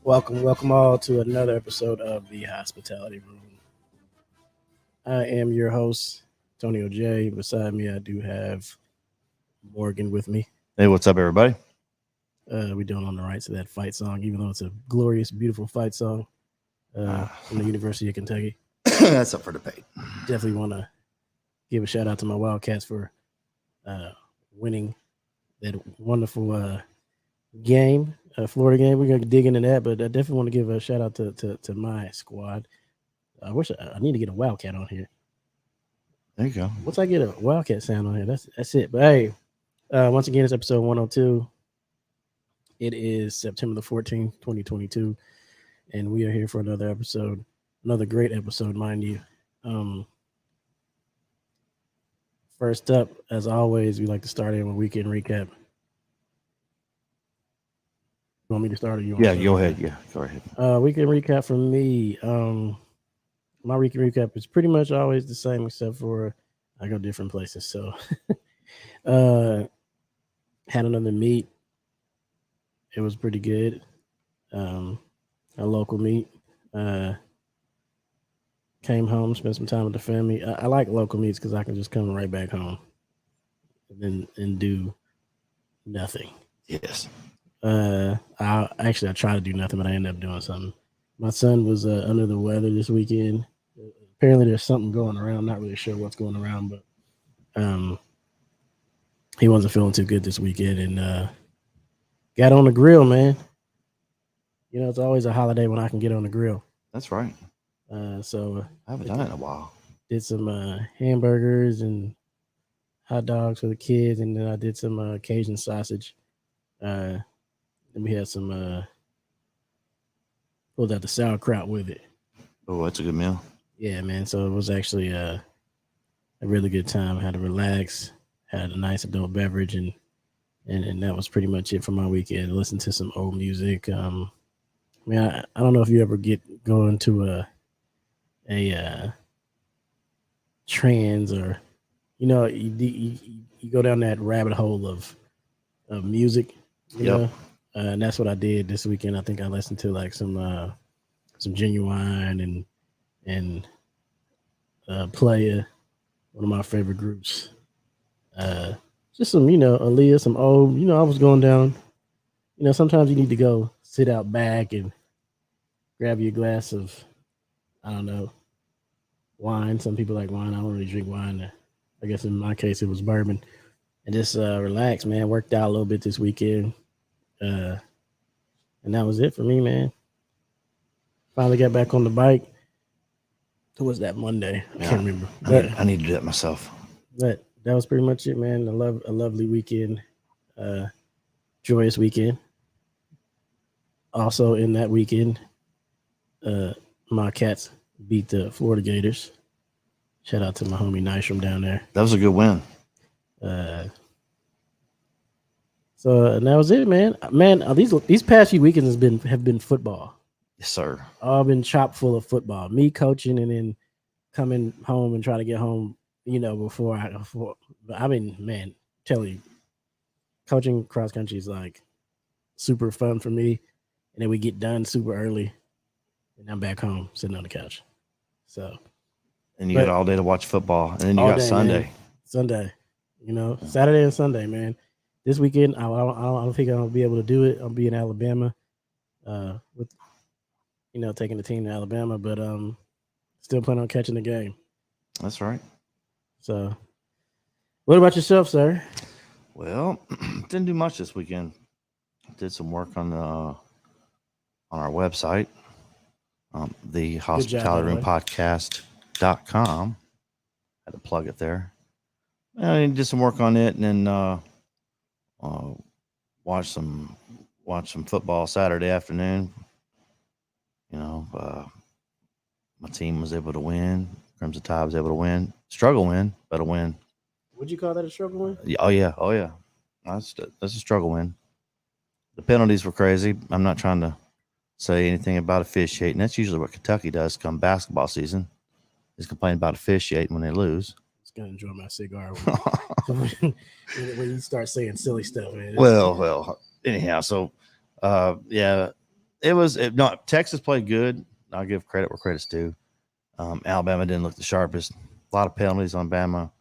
Welcome all to another episode of the Hospitality Room. I am your host, Tony J. Beside me, I do have Morgan with me. Hey, what's up, everybody? We're doing on the rights of that fight song, even though it's a glorious, beautiful fight song from the University of Kentucky. That's up for debate. Definitely want to give a shout out to my Wildcats for winning that wonderful game, Florida game. We're gonna dig into that, but I definitely want to give a shout out to my squad. I wish I need to get a Wildcat on here. There you go. Once I get a Wildcat sound on here, that's it. But hey, once again, it's episode 102. It is September the 14th, 2022, and we are here for another episode, another great episode, mind you. First up, as always, we like to start in with weekend recap. You want me to start or you want Yeah, to go ahead. Yeah, go ahead. Weekend recap from me. My weekend recap is pretty much always the same, except for I go different places. So, had another meet. It was pretty good. A local meet. Came home, spent some time with the family. I like local meets because I can just come right back home and do nothing. Yes. I try to do nothing, but I end up doing something. My son was under the weather this weekend. Apparently, there's something going around. Not really sure what's going around, but he wasn't feeling too good this weekend and got on the grill, man. You know, it's always a holiday when I can get on the grill. That's right. So I haven't done it in a while. did some hamburgers and hot dogs for the kids, and then I did some Cajun sausage. And we had some pulled out the sauerkraut with it. Oh, that's a good meal. Yeah, man. So it was actually a really good time. I had to relax, had a nice adult beverage, and that was pretty much it for my weekend. Listen to some old music. I don't know if you ever go into a trance or you go down that rabbit hole of music. You Yep. know? And that's what I did this weekend. I think I listened to like some Genuine and Player, one of my favorite groups. Just some, Aaliyah, some old, I was going down. Sometimes you need to go sit out back and grab your glass of, I don't know, wine. Some people like wine. I don't really drink wine. I guess in my case it was bourbon. And just relax, man. Worked out a little bit this weekend. And that was it for me, man. Finally got back on the bike. Who was that Monday? I can't remember. I need to do that myself. But that was pretty much it, man. A lovely weekend. Joyous weekend. Also in that weekend, my Cats beat the Florida Gators. Shout out to my homie Nystrom down there. That was a good win. And that was it, man. Man, these past few weekends have been football. Yes, sir. All been chock full of football. Me coaching and then coming home and trying to get home, before man, tell you, coaching cross country is like super fun for me. And then we get done super early, and I'm back home sitting on the couch. So, and you got all day to watch football, and then you got Sunday. Man. Sunday, Saturday and Sunday, man. This weekend, I don't think I'll be able to do it. I'll be in Alabama, with taking the team to Alabama, but still plan on catching the game. That's right. So, what about yourself, sir? Well, didn't do much this weekend. Did some work on our website, the Hospitality Room Podcast.com. Had to plug it there. I did some work on it, and then watch some football Saturday afternoon. My team was able to win. Crimson Tide was able to win. Struggle win, but a win. Would you call that a struggle win? Oh yeah. That's a struggle win. The penalties were crazy. I'm not trying to say anything about officiating. That's usually what Kentucky does come basketball season, is complain about officiating when they lose. Just gonna enjoy my cigar when you start saying silly stuff, man. Well. Anyhow, so yeah, No, Texas played good. I'll give credit where credit's due. Alabama didn't look the sharpest. A lot of penalties on Bama.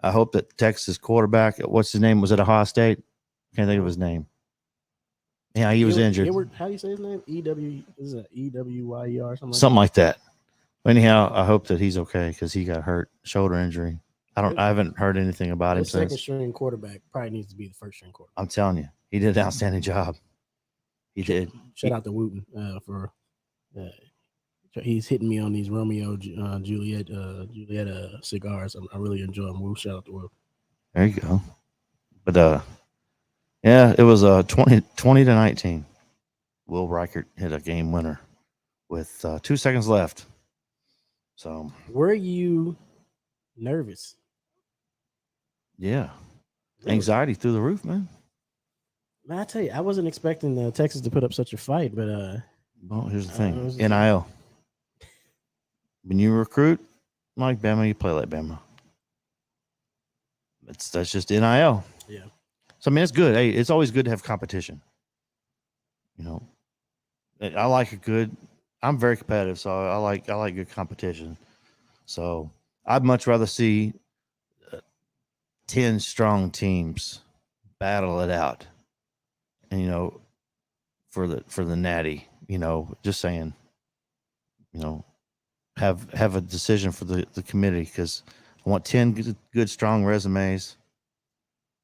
I hope that Texas quarterback, what's his name? Was it Ohio State? Can't think of his name. Yeah, he was injured. How do you say his name? Is it EWYER or something like that? Anyhow, I hope that he's okay because he got hurt, shoulder injury. I haven't heard anything about him since. Second string quarterback probably needs to be the first string quarterback. I'm telling you, he did an outstanding job. He did. Shout out to Wooten for he's hitting me on these Romeo Juliet cigars. I really enjoy them. Woo, shout out to Will. There you go. But yeah, it was 20-19. Will Reichert hit a game winner with 2 seconds left. So, were you nervous? Yeah, anxiety through the roof, man. Man, I tell you, I wasn't expecting Texas to put up such a fight, but well, here's the thing: NIL. When you recruit like Bama, you play like Bama. That's just NIL. Yeah. So I mean, it's good. Hey, it's always good to have competition. I like a good. I'm very competitive, so I like good competition. So I'd much rather see 10 strong teams battle it out, and for the natty. Just saying. Have a decision for the committee because I want 10 good strong resumes,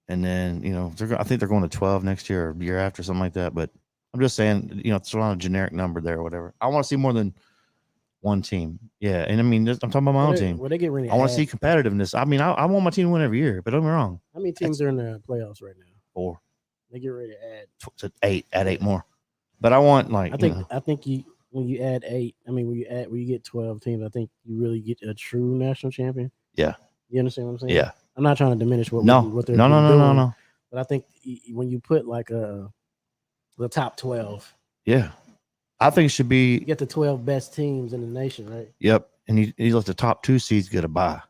and then I think they're going to 12 next year or the year after, something like that. But I'm just saying, throw on a generic number there or whatever. I want to see more than one team. Yeah, and I mean, I'm talking about my own team. They get ready. I want to see competitiveness. I mean, I want my team to win every year, but don't get me wrong. How many teams are in the playoffs right now? 4. They get ready to add to 8. Add 8 more. But I want I think when you add 8, I mean, when you get 12 teams, I think you really get a true national champion. Yeah. You understand what I'm saying? Yeah. I'm not trying to diminish what they're doing. No. But I think when you put like the top 12. Yeah. I think it should be. You get the 12 best teams in the nation, right? Yep. And you let the top 2 seeds get a bye.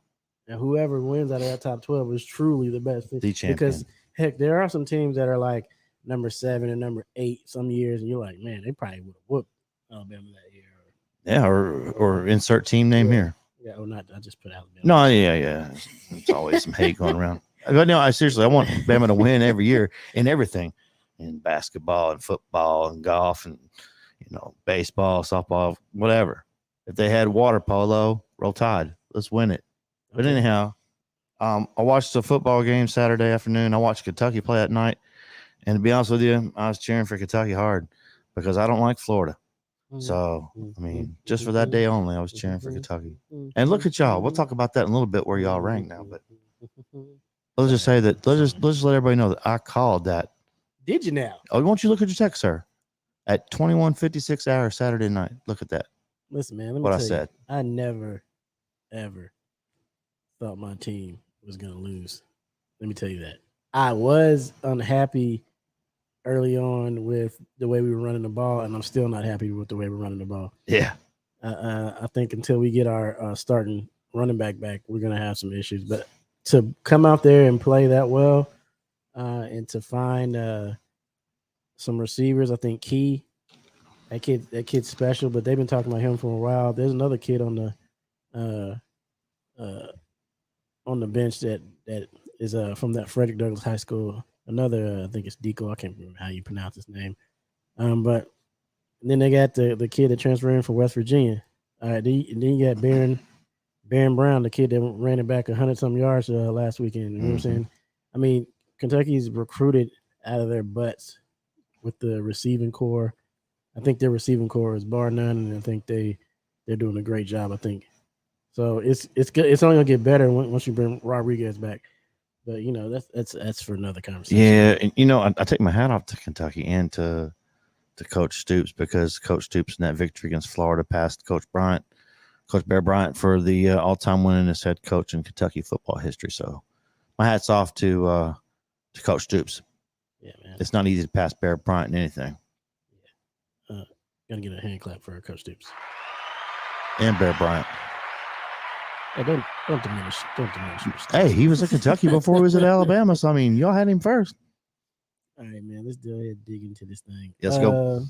And whoever wins out of that top 12 is truly the best. The champion. Because, heck, there are some teams that are like number 7 and number 8 some years, and you're like, man, they probably would have whooped Alabama that year. Yeah, or insert team name here. Yeah, or not. I just put Alabama. No, yeah. There's always some hate going around. But no, I want Bama to win every year in everything, in basketball and football and golf and baseball, softball, whatever. If they had water polo, roll Tide. Let's win it. But anyhow, I watched a football game Saturday afternoon. I watched Kentucky play at night, and to be honest with you, I was cheering for Kentucky hard because I don't like Florida. So, I mean, just for that day only, I was cheering for Kentucky. And look at y'all. We'll talk about that in a little bit where y'all rank now. But let's just say that let's just let everybody know that I called that. Did you now? Oh, won't you look at your text, sir? At 21:56 hours Saturday night. Look at that. Listen, man. Let me what tell I said. You, I never, ever thought my team was going to lose. Let me tell you that. I was unhappy early on with the way we were running the ball, and I'm still not happy with the way we're running the ball. Yeah. I think until we get our starting running back, we're going to have some issues. But to come out there and play that well and to find some receivers, I think Key, that kid's special, but they've been talking about him for a while. There's another kid on the bench that is from that Frederick Douglass High School. Another, I think it's Deco. I can't remember how you pronounce his name. But then they got the kid that transferred in for West Virginia. All right, then you got Baron Brown, the kid that ran it back 100-some yards last weekend. You know what I'm saying? I mean, Kentucky's recruited out of their butts with the receiving core. I think their receiving core is bar none, and I think they're doing a great job. I think so. It's good. It's only gonna get better once you bring Rodriguez back. But that's for another conversation. Yeah, and I take my hat off to Kentucky and to Coach Stoops because Coach Stoops in that victory against Florida passed Coach Bear Bryant for the all-time winningest head coach in Kentucky football history. So my hat's off to Coach Stoops. Yeah, man. It's not easy to pass Bear Bryant in anything. Yeah. Gotta get a hand clap for Coach Stoops and Bear Bryant. Hey, don't diminish. Hey, he was at Kentucky before he was at Alabama. So I mean, y'all had him first. All right, man. Let's go ahead and dig into this thing. Let's go.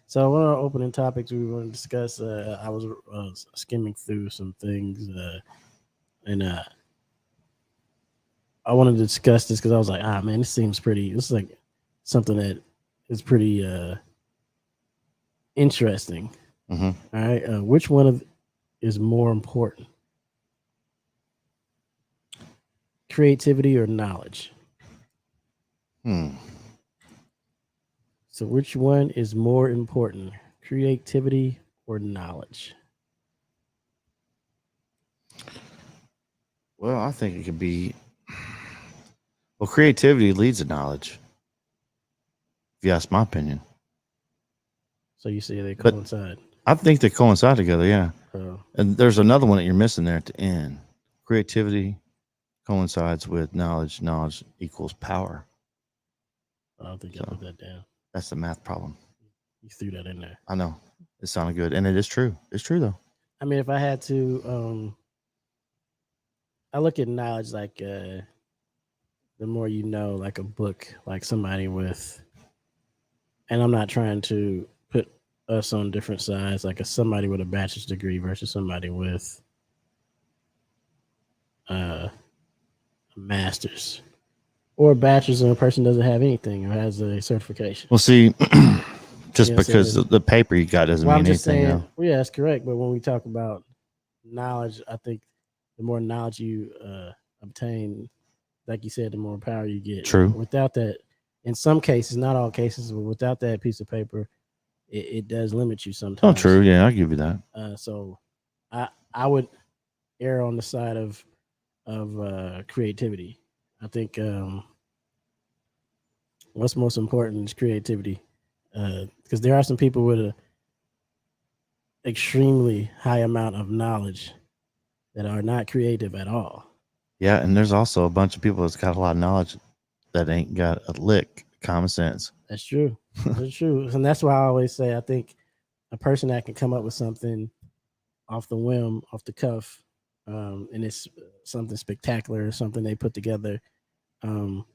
So one of our opening topics we want to discuss. I was skimming through some things, and I wanted to discuss this because I was like, man, this seems pretty. This is like something that is pretty interesting. Mm-hmm. All right, which one is more important? Creativity or knowledge? So which one is more important? Creativity or knowledge? Well, I think it could be. Well, creativity leads to knowledge. If you ask my opinion. So you say they coincide? I think they coincide together, yeah. And there's another one that you're missing there at the end. Creativity coincides with knowledge. Knowledge equals power. I don't think I put that down. That's the math problem. You threw that in there. I know. It sounded good. And it is true. It's true, though. I mean, if I had to, I look at knowledge like the more you know, like a book, like somebody with, and I'm not trying to put us on different sides, like somebody with a bachelor's degree versus somebody with a master's, or a bachelor's and a person doesn't have anything or has a certification. Well, see, just because the paper you got doesn't mean anything. Saying, well, yeah, that's correct. But when we talk about knowledge, I think the more knowledge you obtain, like you said, the more power you get. True. Without that, in some cases, not all cases, but without that piece of paper, it does limit you sometimes. Oh, true. Yeah, I'll give you that. So I would err on the side of creativity. I think what's most important is creativity, because there are some people with a extremely high amount of knowledge that are not creative at all. Yeah, and there's also a bunch of people that's got a lot of knowledge that ain't got a lick common sense. That's true. That's true. And that's why I always say I think a person that can come up with something off the whim, off the cuff, and it's something spectacular, something they put together, and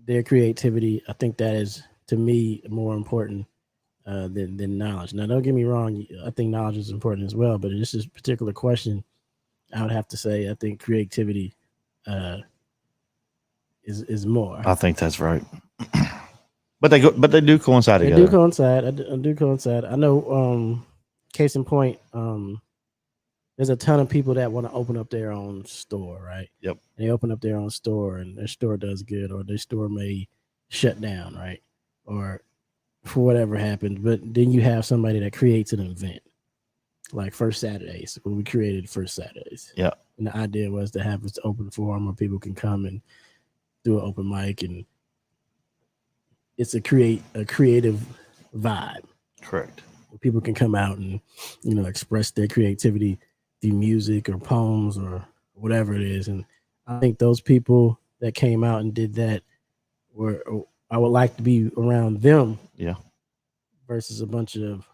their creativity, I think that is, to me, more important than knowledge. Now, don't get me wrong. I think knowledge is important as well, but in this particular question, I would have to say I think creativity is more. I think that's right. But they do coincide together. They do coincide. I do coincide. I know. Case in point, there's a ton of people that want to open up their own store, right? Yep. And they open up their own store, and their store does good, or their store may shut down, right? Or for whatever happened. But then you have somebody that creates an event, like First Saturdays, when we created First Saturdays. Yeah. And the idea was to have this open forum where people can come and do an open mic, and it's a creative vibe. Correct. Where people can come out and, express their creativity through music or poems or whatever it is. And I think those people that came out and did that I would like to be around them. Yeah. Versus a bunch of,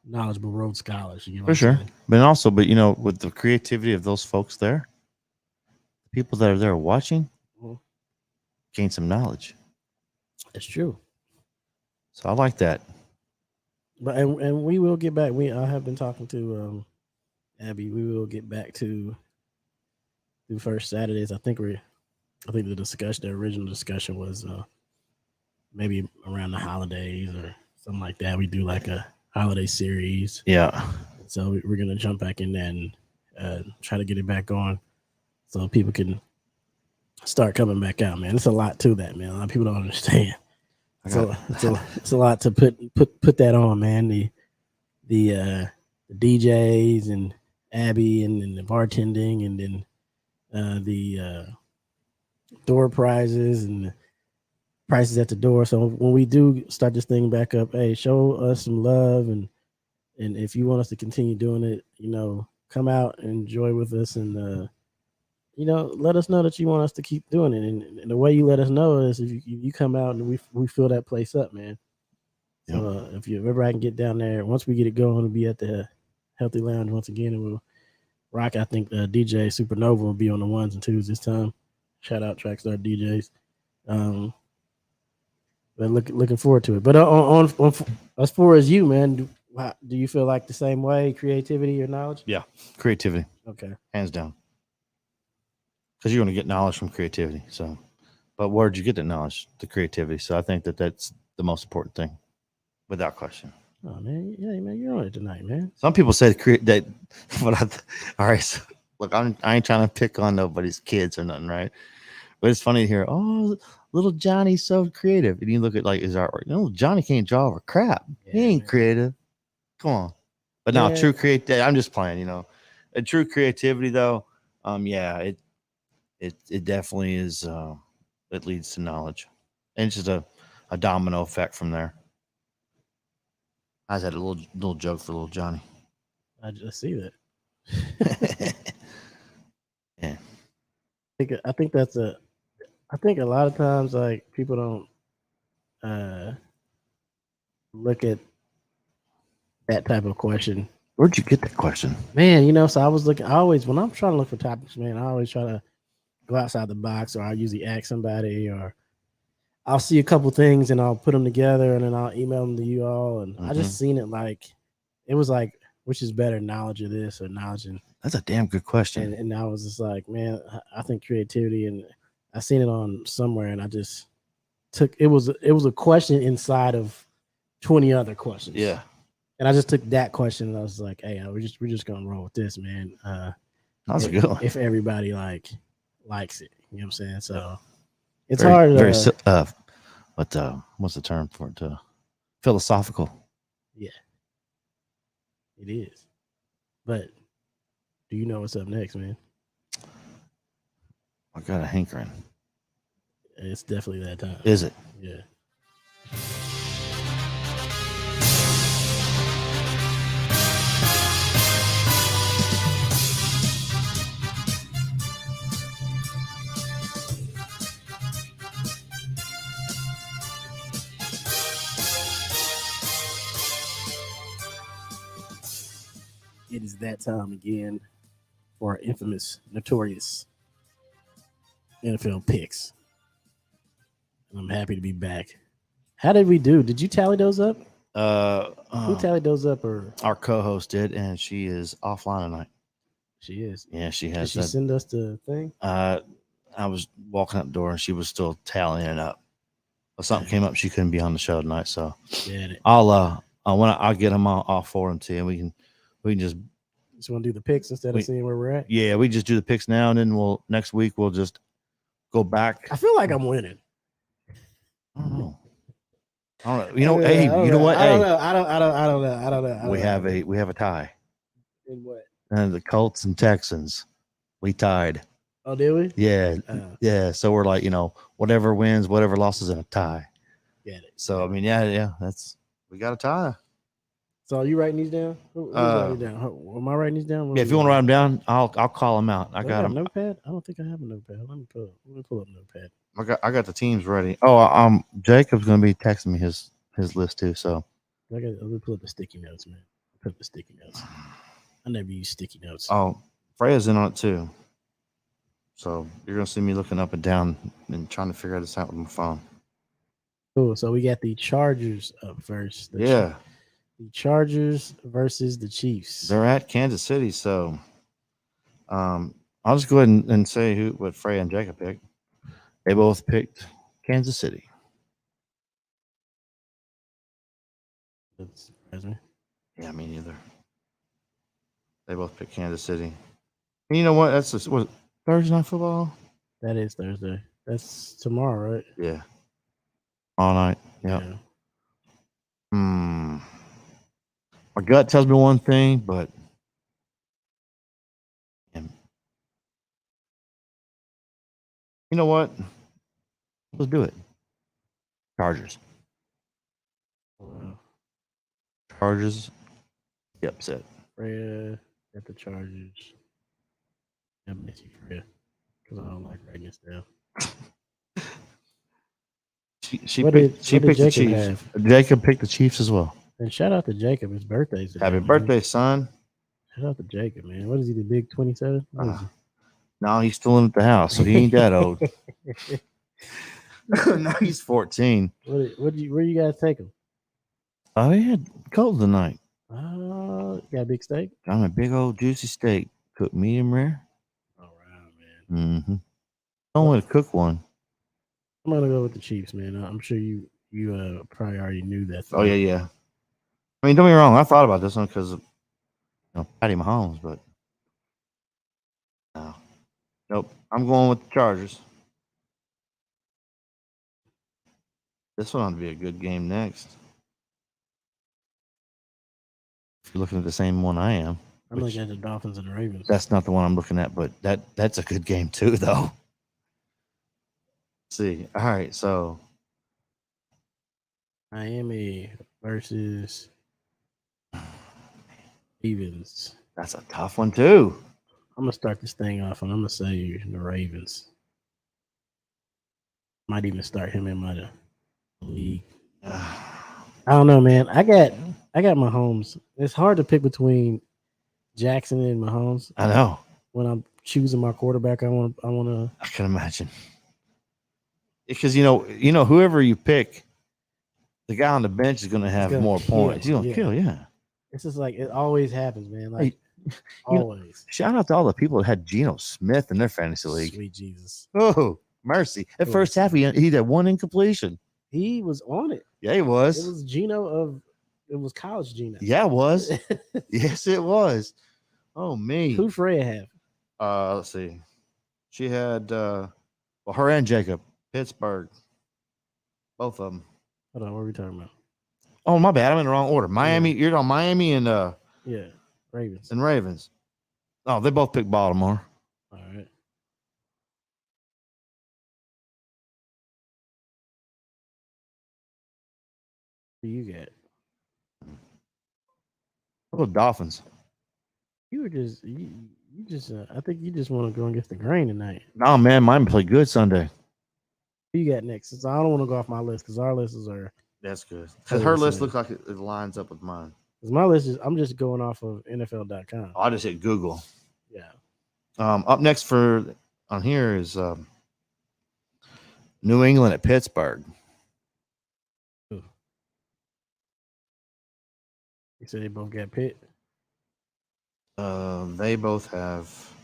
knowledgeable Rhodes scholars. For sure. But with the creativity of those folks there, the people that are there watching gain some knowledge. That's true. So I like that. But and we will get back. I have been talking to Abby. We will get back to First Saturdays. I think the original discussion was maybe around the holidays or something like that. We do like a holiday series. Yeah. So we're gonna jump back in there and try to get it back on, so people can start coming back out. Man, it's a lot to that, man. A lot of people don't understand. It's a lot to put that on, man. The DJs and Abby and the bartending, and then the door prizes and the prices at the door. So when we do start this thing back up, hey, show us some love, and if you want us to continue doing it, come out and enjoy with us, and let us know that you want us to keep doing it. And the way you let us know is if you come out and we fill that place up, man. Yep. So if you ever I can get down there, once we get it going, we'll be at the Healthy Lounge once again, and we'll rock. I think DJ Supernova will be on the 1s and 2s this time. Shout out Trackstar DJs. But looking forward to it. But on as far as you, man, do you feel like the same way? Creativity or knowledge? Yeah, creativity. Okay, hands down. Because you're going to get knowledge from creativity. So, but where did you get the knowledge? The creativity. So I think that's the most important thing, without question. Oh man, yeah, man, you're on it tonight, man. Some people say that. All right, so, look, I ain't trying to pick on nobody's kids or nothing, right? But it's funny to hear, oh, little Johnny's so creative, and you look at like his artwork. No, Johnny can't draw for crap. Yeah, he ain't man. creative. Come on, but no, true creativity. I'm just playing, A true creativity, though, yeah, it definitely is. It leads to knowledge, and it's just a domino effect from there. I just had a little joke for little Johnny. I just see that. Yeah, I think that's I think a lot of times like people don't look at that type of question. Where'd you get that question? Man, so I was looking. I always, when I'm trying to look for topics, man, I always try to go outside the box, or I usually ask somebody, or I'll see a couple things and I'll put them together and then I'll email them to you all. And I just seen it it was like, which is better, knowledge of this or knowledge? And that's a damn good question. And I was just like, man, I think creativity, and I seen it on somewhere, and I just it was a question inside of 20 other questions. Yeah. And I just took that question and I was like, hey, we're just gonna roll with this, man. That's a good one. If everybody likes it, you know what I'm saying? So it's hard. What's the term for it? Philosophical. Yeah, it is. But do you know what's up next, man? I got a hankering. It's definitely that time. Is it? Yeah. It is that time again for our infamous, notorious NFL picks. And I'm happy to be back. How did we do? Did you tally those up? Who tallied those up? Or our co-host did, and she is offline tonight. She is. Yeah, she has. Did she send us the thing? I was walking out the door and she was still tallying it up. But something came up, she couldn't be on the show tonight. So I'll get them all for them to you. We can just want to do the picks instead of seeing where we're at. Yeah, we just do the picks now, and then next week we'll just go back. I feel like I'm winning. I don't know. You know what? I don't know. We have a tie. In what? And the Colts and Texans, we tied. Oh, did we? Yeah, yeah. So we're like, whatever wins, whatever losses in a tie. Get it. So I mean, yeah. We got a tie. So are you writing these down? Who's writing these down? Am I writing these down? Yeah, if you want to write them down, I'll call them out. I got them. Notepad? I don't think I have a notepad. Let me pull up notepad. I got the teams ready. Oh, Jacob's gonna be texting me his list too. So let me pull up the sticky notes, man. Put up the sticky notes. I never use sticky notes. Oh, Freya's in on it too. So you're gonna see me looking up and down and trying to figure this out with my phone. Cool. So we got the Chargers up first. The Chargers versus the Chiefs. They're at Kansas City, so I'll just go ahead and say what Freya and Jacob picked. They both picked Kansas City. That surprised me. Yeah, me neither. They both picked Kansas City. And you know what? That's what Thursday Night Football. That is Thursday. That's tomorrow, right? Yeah. All night. Yep. Yeah. My gut tells me one thing, but you know what? Let's do it. Chargers. Chargers. Get upset. Freya at the Chargers. I miss you, Freya, because I don't like writing this down. She picked the Chiefs. Jacob picked the Chiefs as well. And shout out to Jacob. His birthday's today. Happy birthday, son. Shout out to Jacob, man. What is he, the big 27? No, he's still in at the house, so he ain't that old. No, he's 14. Where you guys take him? Oh, he had cold tonight. Oh, you got a big steak? I'm a big old juicy steak, cooked medium rare. All right, man. Mm-hmm. Don't want to cook one. I'm gonna go with the Chiefs, man. I'm sure you probably already knew that. Oh yeah. I mean, don't get me wrong. I thought about this one because of Patty Mahomes, but no, nope. I'm going with the Chargers. This one ought to be a good game next. If you're looking at the same one I am, I'm looking at the Dolphins and the Ravens. That's not the one I'm looking at, but that's a good game too, though. Let's see. All right, so Miami versus Ravens. That's a tough one too. I'm gonna start this thing off, and I'm gonna say the Ravens. Might even start him in my league. I don't know, man. I got Mahomes. It's hard to pick between Jackson and Mahomes. I know. When I'm choosing my quarterback, I want to. I can imagine. Because whoever you pick, the guy on the bench is going to have more points. He's going to kill, yeah. It's just like it always happens, man. Like always. Shout out to all the people that had Geno Smith in their fantasy league. Sweet Jesus. Oh, mercy! At first half, he had one incompletion. He was on it. Yeah, he was. It was college Geno. Yeah, it was. Yes, it was. Oh me. Who Freya have? Let's see. She had her and Jacob, Pittsburgh. Both of them. Hold on, what are we talking about? Oh, my bad. I'm in the wrong order. Miami, you're on Miami and Ravens. And Ravens. Oh, they both picked Baltimore. All right. Who you got? How about Dolphins? You were just I think you just want to go against the grain tonight. No, man, mine played good Sunday. Who you got next? Since I don't want to go off my list because our lists are. That's good. Because her list looks like it lines up with mine. Because my list is, I'm just going off of NFL.com. I just hit Google. Yeah. Up next on here is New England at Pittsburgh. Ooh. You said they both got Pitt? They both have.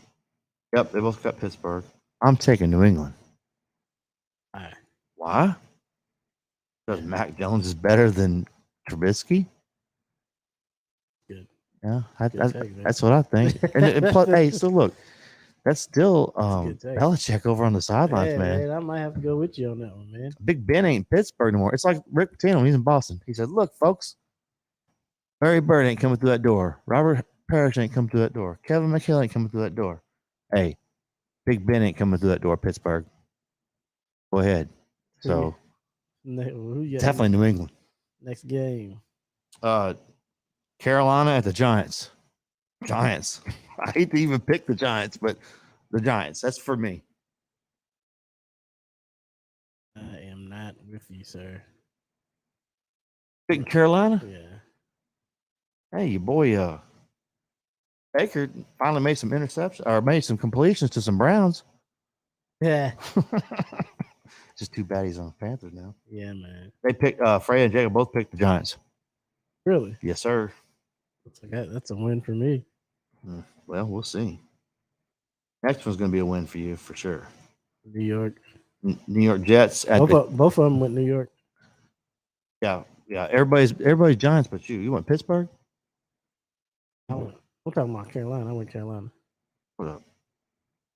Yep, they both got Pittsburgh. I'm taking New England. Why? Because Mac Jones is better than Trubisky. Good. Yeah, that's what I think. and plus, hey, so look, that's still Belichick over on the sidelines, man. I might have to go with you on that one, man. Big Ben ain't in Pittsburgh anymore. It's like Rick Pitino. He's in Boston. He said, "Look, folks, Larry Bird ain't coming through that door. Robert Parrish ain't coming through that door. Kevin McHale ain't coming through that door. Hey, Big Ben ain't coming through that door, Pittsburgh. Go ahead." So definitely New England. Next game. Carolina at the Giants. Giants. I hate to even pick the Giants, but the Giants. That's for me. I am not with you, sir. Picking Carolina? Yeah. Hey, your boy Baker finally made some interceptions or made some completions to some Browns. Yeah. Just too bad he's on the Panthers now. Yeah, man. They picked Freya and Jacob both picked the Giants. Really? Yes, sir. That's a win for me. Well, we'll see. Next one's going to be a win for you for sure. New York. New York Jets. Both of them went New York. Yeah. Everybody's Giants, but you. You went Pittsburgh? I'm talking about Carolina. I went Carolina. What up?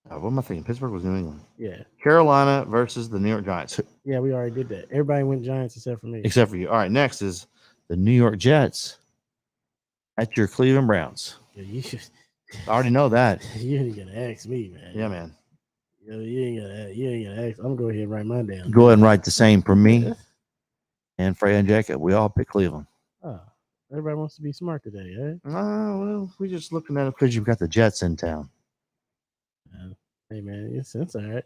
What am I thinking? Pittsburgh was New England. Yeah. Carolina versus the New York Giants. Yeah, we already did that. Everybody went Giants except for me. Except for you. All right, next is the New York Jets at your Cleveland Browns. Yeah, I already know that. You ain't gonna ask me, man. Yeah, man. You ain't gonna ask. I'm gonna go ahead and write mine down. Go ahead and write the same for me and Freya and Jacob. We all pick Cleveland. Oh, everybody wants to be smart today, eh? Well, we're just looking at it because you've got the Jets in town. Hey, man, it's all right.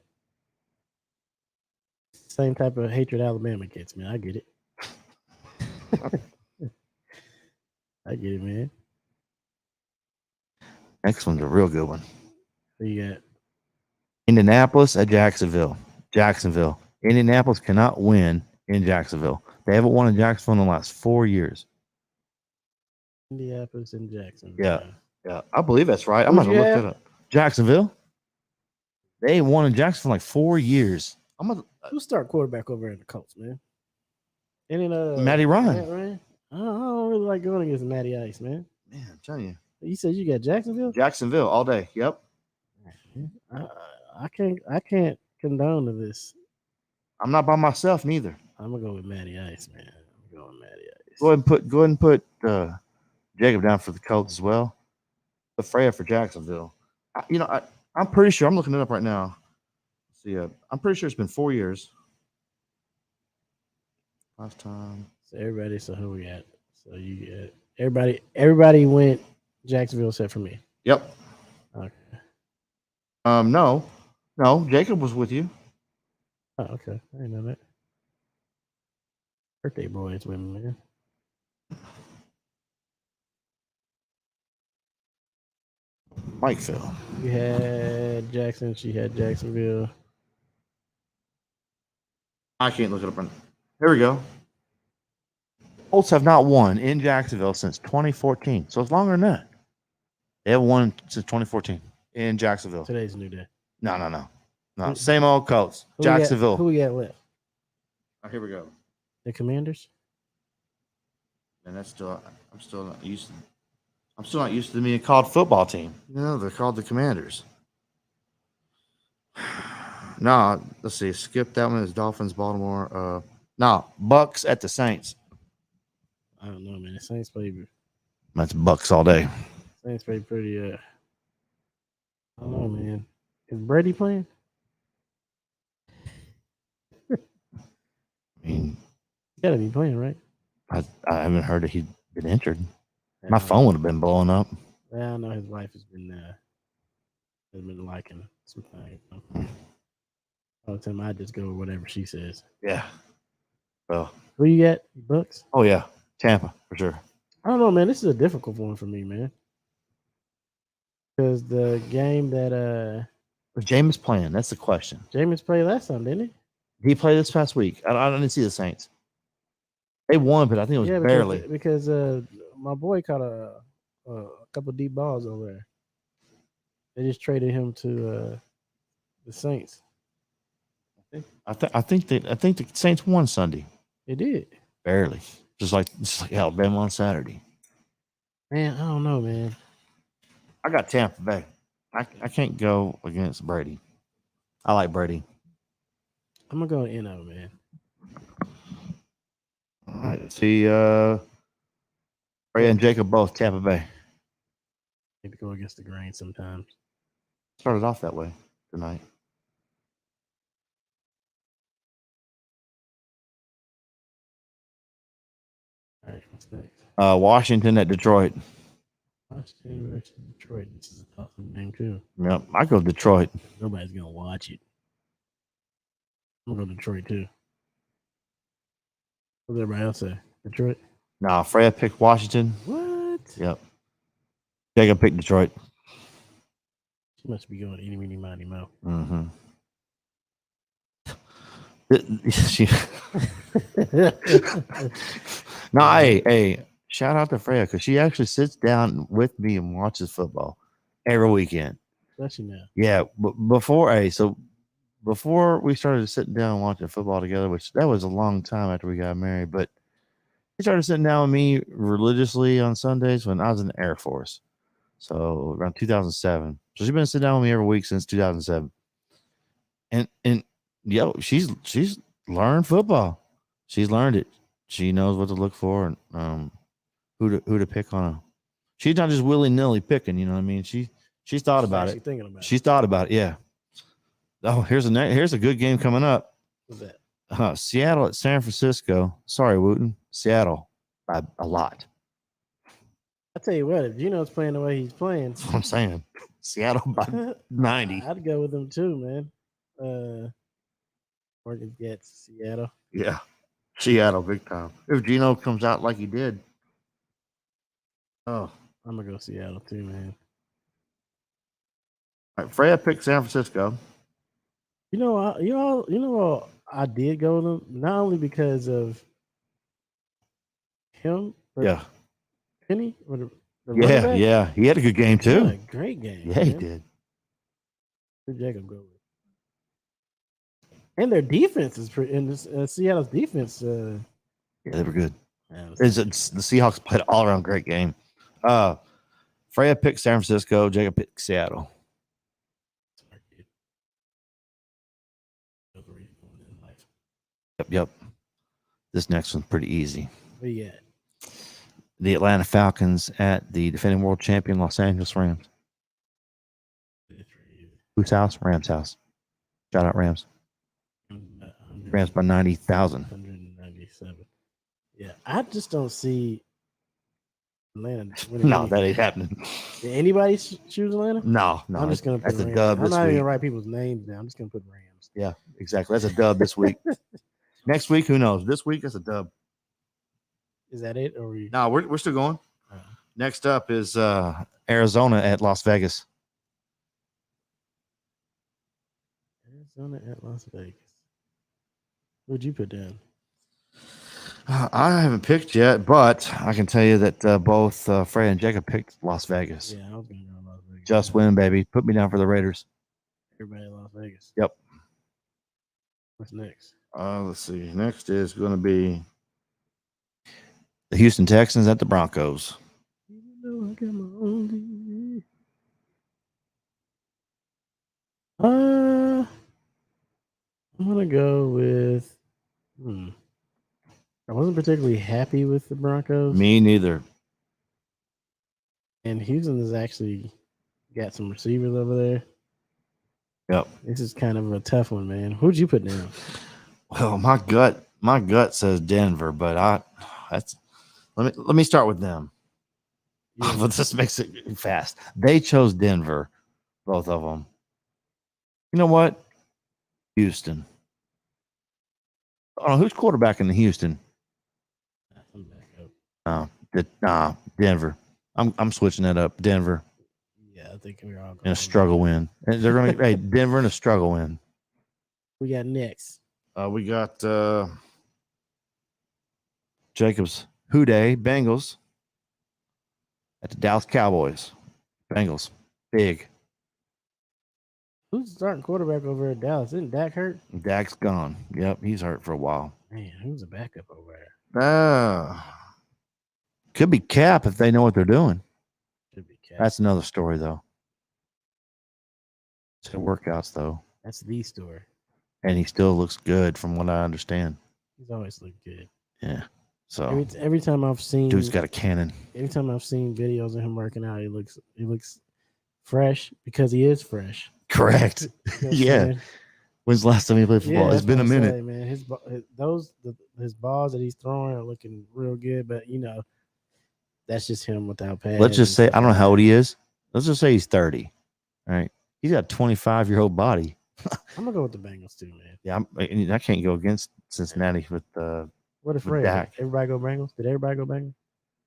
Same type of hatred Alabama gets, man. I get it. I get it, man. Next one's a real good one. Who you got? Indianapolis at Jacksonville. Jacksonville. Indianapolis cannot win in Jacksonville. They haven't won in Jacksonville in the last 4 years. Indianapolis and Jacksonville. Yeah. Yeah. I believe that's right. I'm going to look that up. Jacksonville. They ain't won in Jacksonville in like 4 years. Who start quarterback over at the Colts, man? Matty Ryan. I don't really like going against Matty Ice, man. Man, I'm telling you. You said you got Jacksonville? Jacksonville all day. Yep. I can't condone to this. I'm not by myself neither. I'm gonna go with Matty Ice, man. I'm going with Matty Ice. Go ahead and put Jacob down for the Colts as well. But Freya for Jacksonville. I'm pretty sure. I'm looking it up right now. See, I'm pretty sure it's been 4 years. Last time. So who we at? So you got everybody went Jacksonville except for me. Yep. Okay. No, Jacob was with you. Oh, okay. I didn't know that. Birthday boy is with me, man. Mikeville. You had Jackson. She had Jacksonville. I can't look it up. Here we go. Colts have not won in Jacksonville since 2014. So it's longer than that. They haven't won since 2014 in Jacksonville. Today's a new day. No. Same old Colts. Jacksonville. Who we got left? Oh, here we go. The Commanders. And I'm still not used to. I'm still not used to them being called football team. No, they're called the Commanders. No, let's see. Skip that one. Is Dolphins, Baltimore. Bucks at the Saints. I don't know, man. The Saints play. That's Bucks all day. Saints play pretty. I don't know, man. Is Brady playing? I mean, he gotta be playing, right? I haven't heard that he'd been injured. My phone would have been blowing up. Yeah, I know his wife has been liking some things. All the time I just go with whatever she says. Yeah. Well, who you got? Bucks? Oh yeah, Tampa for sure. I don't know, man. This is a difficult one for me, man. Because the game that Jameis playing, that's the question. Jameis played last time, didn't he? Did he play this past week? I didn't see the Saints. They won, but I think it was barely. Because my boy caught a couple deep balls over there. They just traded him to the Saints. I think the Saints won Sunday. They did. Barely. Just like Alabama on Saturday. Man, I don't know, man. I got Tampa Bay. I can't go against Brady. I like Brady. I'm gonna go NO, man. All right. Let's see. Ray and Jacob both Tampa Bay. Need to go against the grain sometimes. Started off that way tonight. All right, what's next? Washington at Detroit. Washington versus Detroit. This is a tough game too. Yep, I go Detroit. Nobody's gonna watch it. I'm gonna go Detroit too. What's everybody else say? Detroit? Nah, Fred picked Washington. What? Yep. Jacob picked Detroit. She must be going eeny, meeny, miny, mo. Mm-hmm. No, hey, shout out to Freya because she actually sits down with me and watches football every weekend. Especially now. Yeah, but before we started sitting down and watching football together, which that was a long time after we got married, but she started sitting down with me religiously on Sundays when I was in the Air Force. So around 2007. So she's been sitting down with me every week since 2007. And she's learned football. She's learned it. She knows what to look for and who to pick on. She's not just willy-nilly picking, you know what I mean? She's thought about it. Thinking about She's thought about it, yeah. Oh, here's a good game coming up. What's that? Seattle at San Francisco. Sorry, Wooten. Seattle by a lot. I tell you what, if Gino's playing the way he's playing, that's what I'm saying. Seattle by 90. I'd go with them too, man. Morgan gets Seattle. Yeah, Seattle big time. If Gino comes out like he did, I'm gonna go Seattle too, man. All right, Freya picked San Francisco. I did go with him not only because of him, but Yeah. Penny or the running Yeah. back. Yeah. He had a good game He had too. a great game. Yeah, he man. did. Who Jacob go with? And their defense is pretty. And Seattle's defense. Yeah, they were good. Man, The Seahawks played all around great game. Freya picked San Francisco. Jacob picked Seattle. Yep. This next one's pretty easy. Where you at? The Atlanta Falcons at the defending world champion Los Angeles Rams. Whose house? Rams' house. Shout out Rams. Rams by 90,000. 197. Yeah, I just don't see Atlanta. No, that ain't happening. Did anybody choose Atlanta? No. I'm just gonna put that's a Rams. dub I'm this not week. even write people's names down. I'm just gonna put Rams. Yeah, exactly. That's a dub this week. Next week, who knows? This week, that's a dub. Is that it? Or No, we're still going. Next up is Arizona at Las Vegas. Arizona at Las Vegas. Who'd you put down? I haven't picked yet, but I can tell you that both Fred and Jacob picked Las Vegas. Yeah, I was going to go Las Vegas. Just win, baby. Put me down for the Raiders. Everybody at Las Vegas. Yep. What's next? Let's see. Next is going to be the Houston Texans at the Broncos. Even though I got my own TV. I'm going to go with... I wasn't particularly happy with the Broncos. Me neither. And Houston has actually got some receivers over there. Yep. This is kind of a tough one, man. Who'd you put down? Well, my gut says Denver, but let me start with them. Yeah. But this makes it fast. They chose Denver, both of them. You know what? Houston. Oh, who's quarterbacking in Houston? Denver. I'm switching that up. Denver. Yeah, I think we're all going in a struggle win. And they're going to hey, Denver in a struggle win. We got next. We got Jacobs Houday Bengals at the Dallas Cowboys. Bengals. Big. Who's starting quarterback over at Dallas? Isn't Dak hurt? Dak's gone. Yep, he's hurt for a while. Man, who's the backup over there? Could be Cap if they know what they're doing. Should be Cap. That's another story, though. It's workouts, though. That's the story. And he still looks good, from what I understand. He's always looked good. Yeah. So every time I've seen, dude's got a cannon. Every time I've seen videos of him working out, he looks fresh because he is fresh. Correct. Yeah. When's the last time he played football? Yeah, it's been a minute. Say, man. His balls that he's throwing are looking real good, but that's just him without pads. Let's just say I don't know how old he is. Let's just say he's 30. All right. He's got a 25-year-old body. I'm gonna go with the Bengals too, man. Yeah, I can't go against Cincinnati with what if Dak? Everybody go Bengals? Did everybody go Bengals?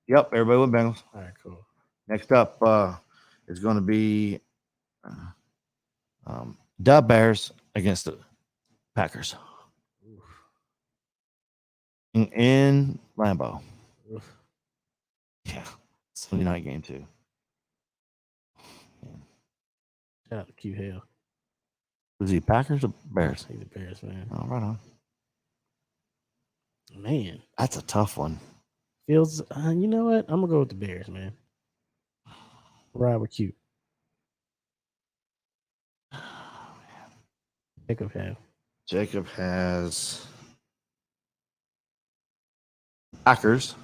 Yep, everybody went Bengals. All right, cool. Next up is going to be the Bears against the Packers in Lambeau. Oof. Yeah, Sunday night game too. Shout out to Q Hill. Was he Packers or Bears? He's a Bears fan. Oh, right on. Man, that's a tough one. Fields, you know what? I'm gonna go with the Bears, man. Ride with Q. Jacob has Packers.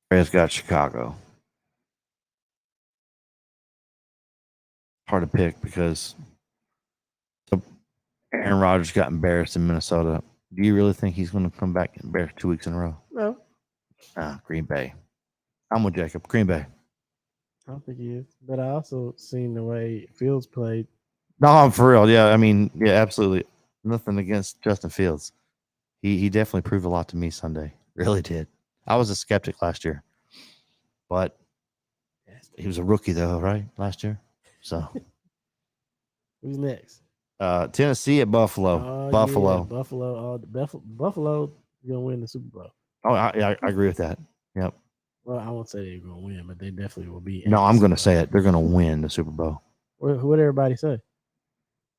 Bears got Chicago. Hard to pick because Aaron Rodgers got embarrassed in Minnesota. Do you really think he's going to come back and embarrass 2 weeks in a row? No. Green Bay. I'm with Jacob. Green Bay. I don't think he is. But I also seen the way Fields played. No, I'm for real. Yeah, I mean, yeah, absolutely. Nothing against Justin Fields. He definitely proved a lot to me Sunday. Really did. I was a skeptic last year. But he was a rookie, though, right? Last year. So. Who's next? Tennessee at Buffalo. Oh, Buffalo. Yeah, Buffalo. Buffalo gonna win the Super Bowl. Oh, I agree with that. Yep. Well, I won't say they're gonna win, but they definitely will be. No, I'm going to say it. They're going to win the Super Bowl. What everybody say?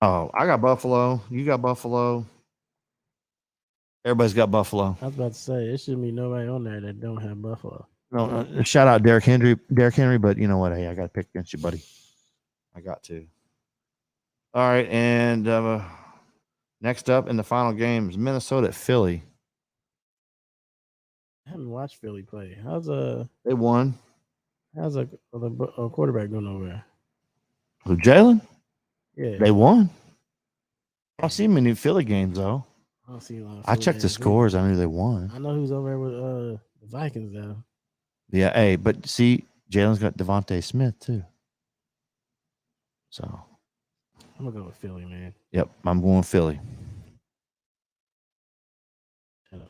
Oh, I got Buffalo. You got Buffalo. Everybody's got Buffalo. I was about to say it shouldn't be nobody on there that don't have Buffalo. No, shout out Derrick Henry, but you know what? Hey, I got to pick against you, buddy. I got to. All right, and next up in the final game is Minnesota at Philly. I haven't watched Philly play. They won. How's a quarterback going over there? Who, Jalen? Yeah, they won. I don't see many Philly games though. I don't see a lot of I checked the scores. I knew they won. I know who's over there with the Vikings though. Yeah, hey, but see, Jalen's got Devontae Smith too. So I'm gonna go with Philly, man. Yep, I'm going Philly. Shut up.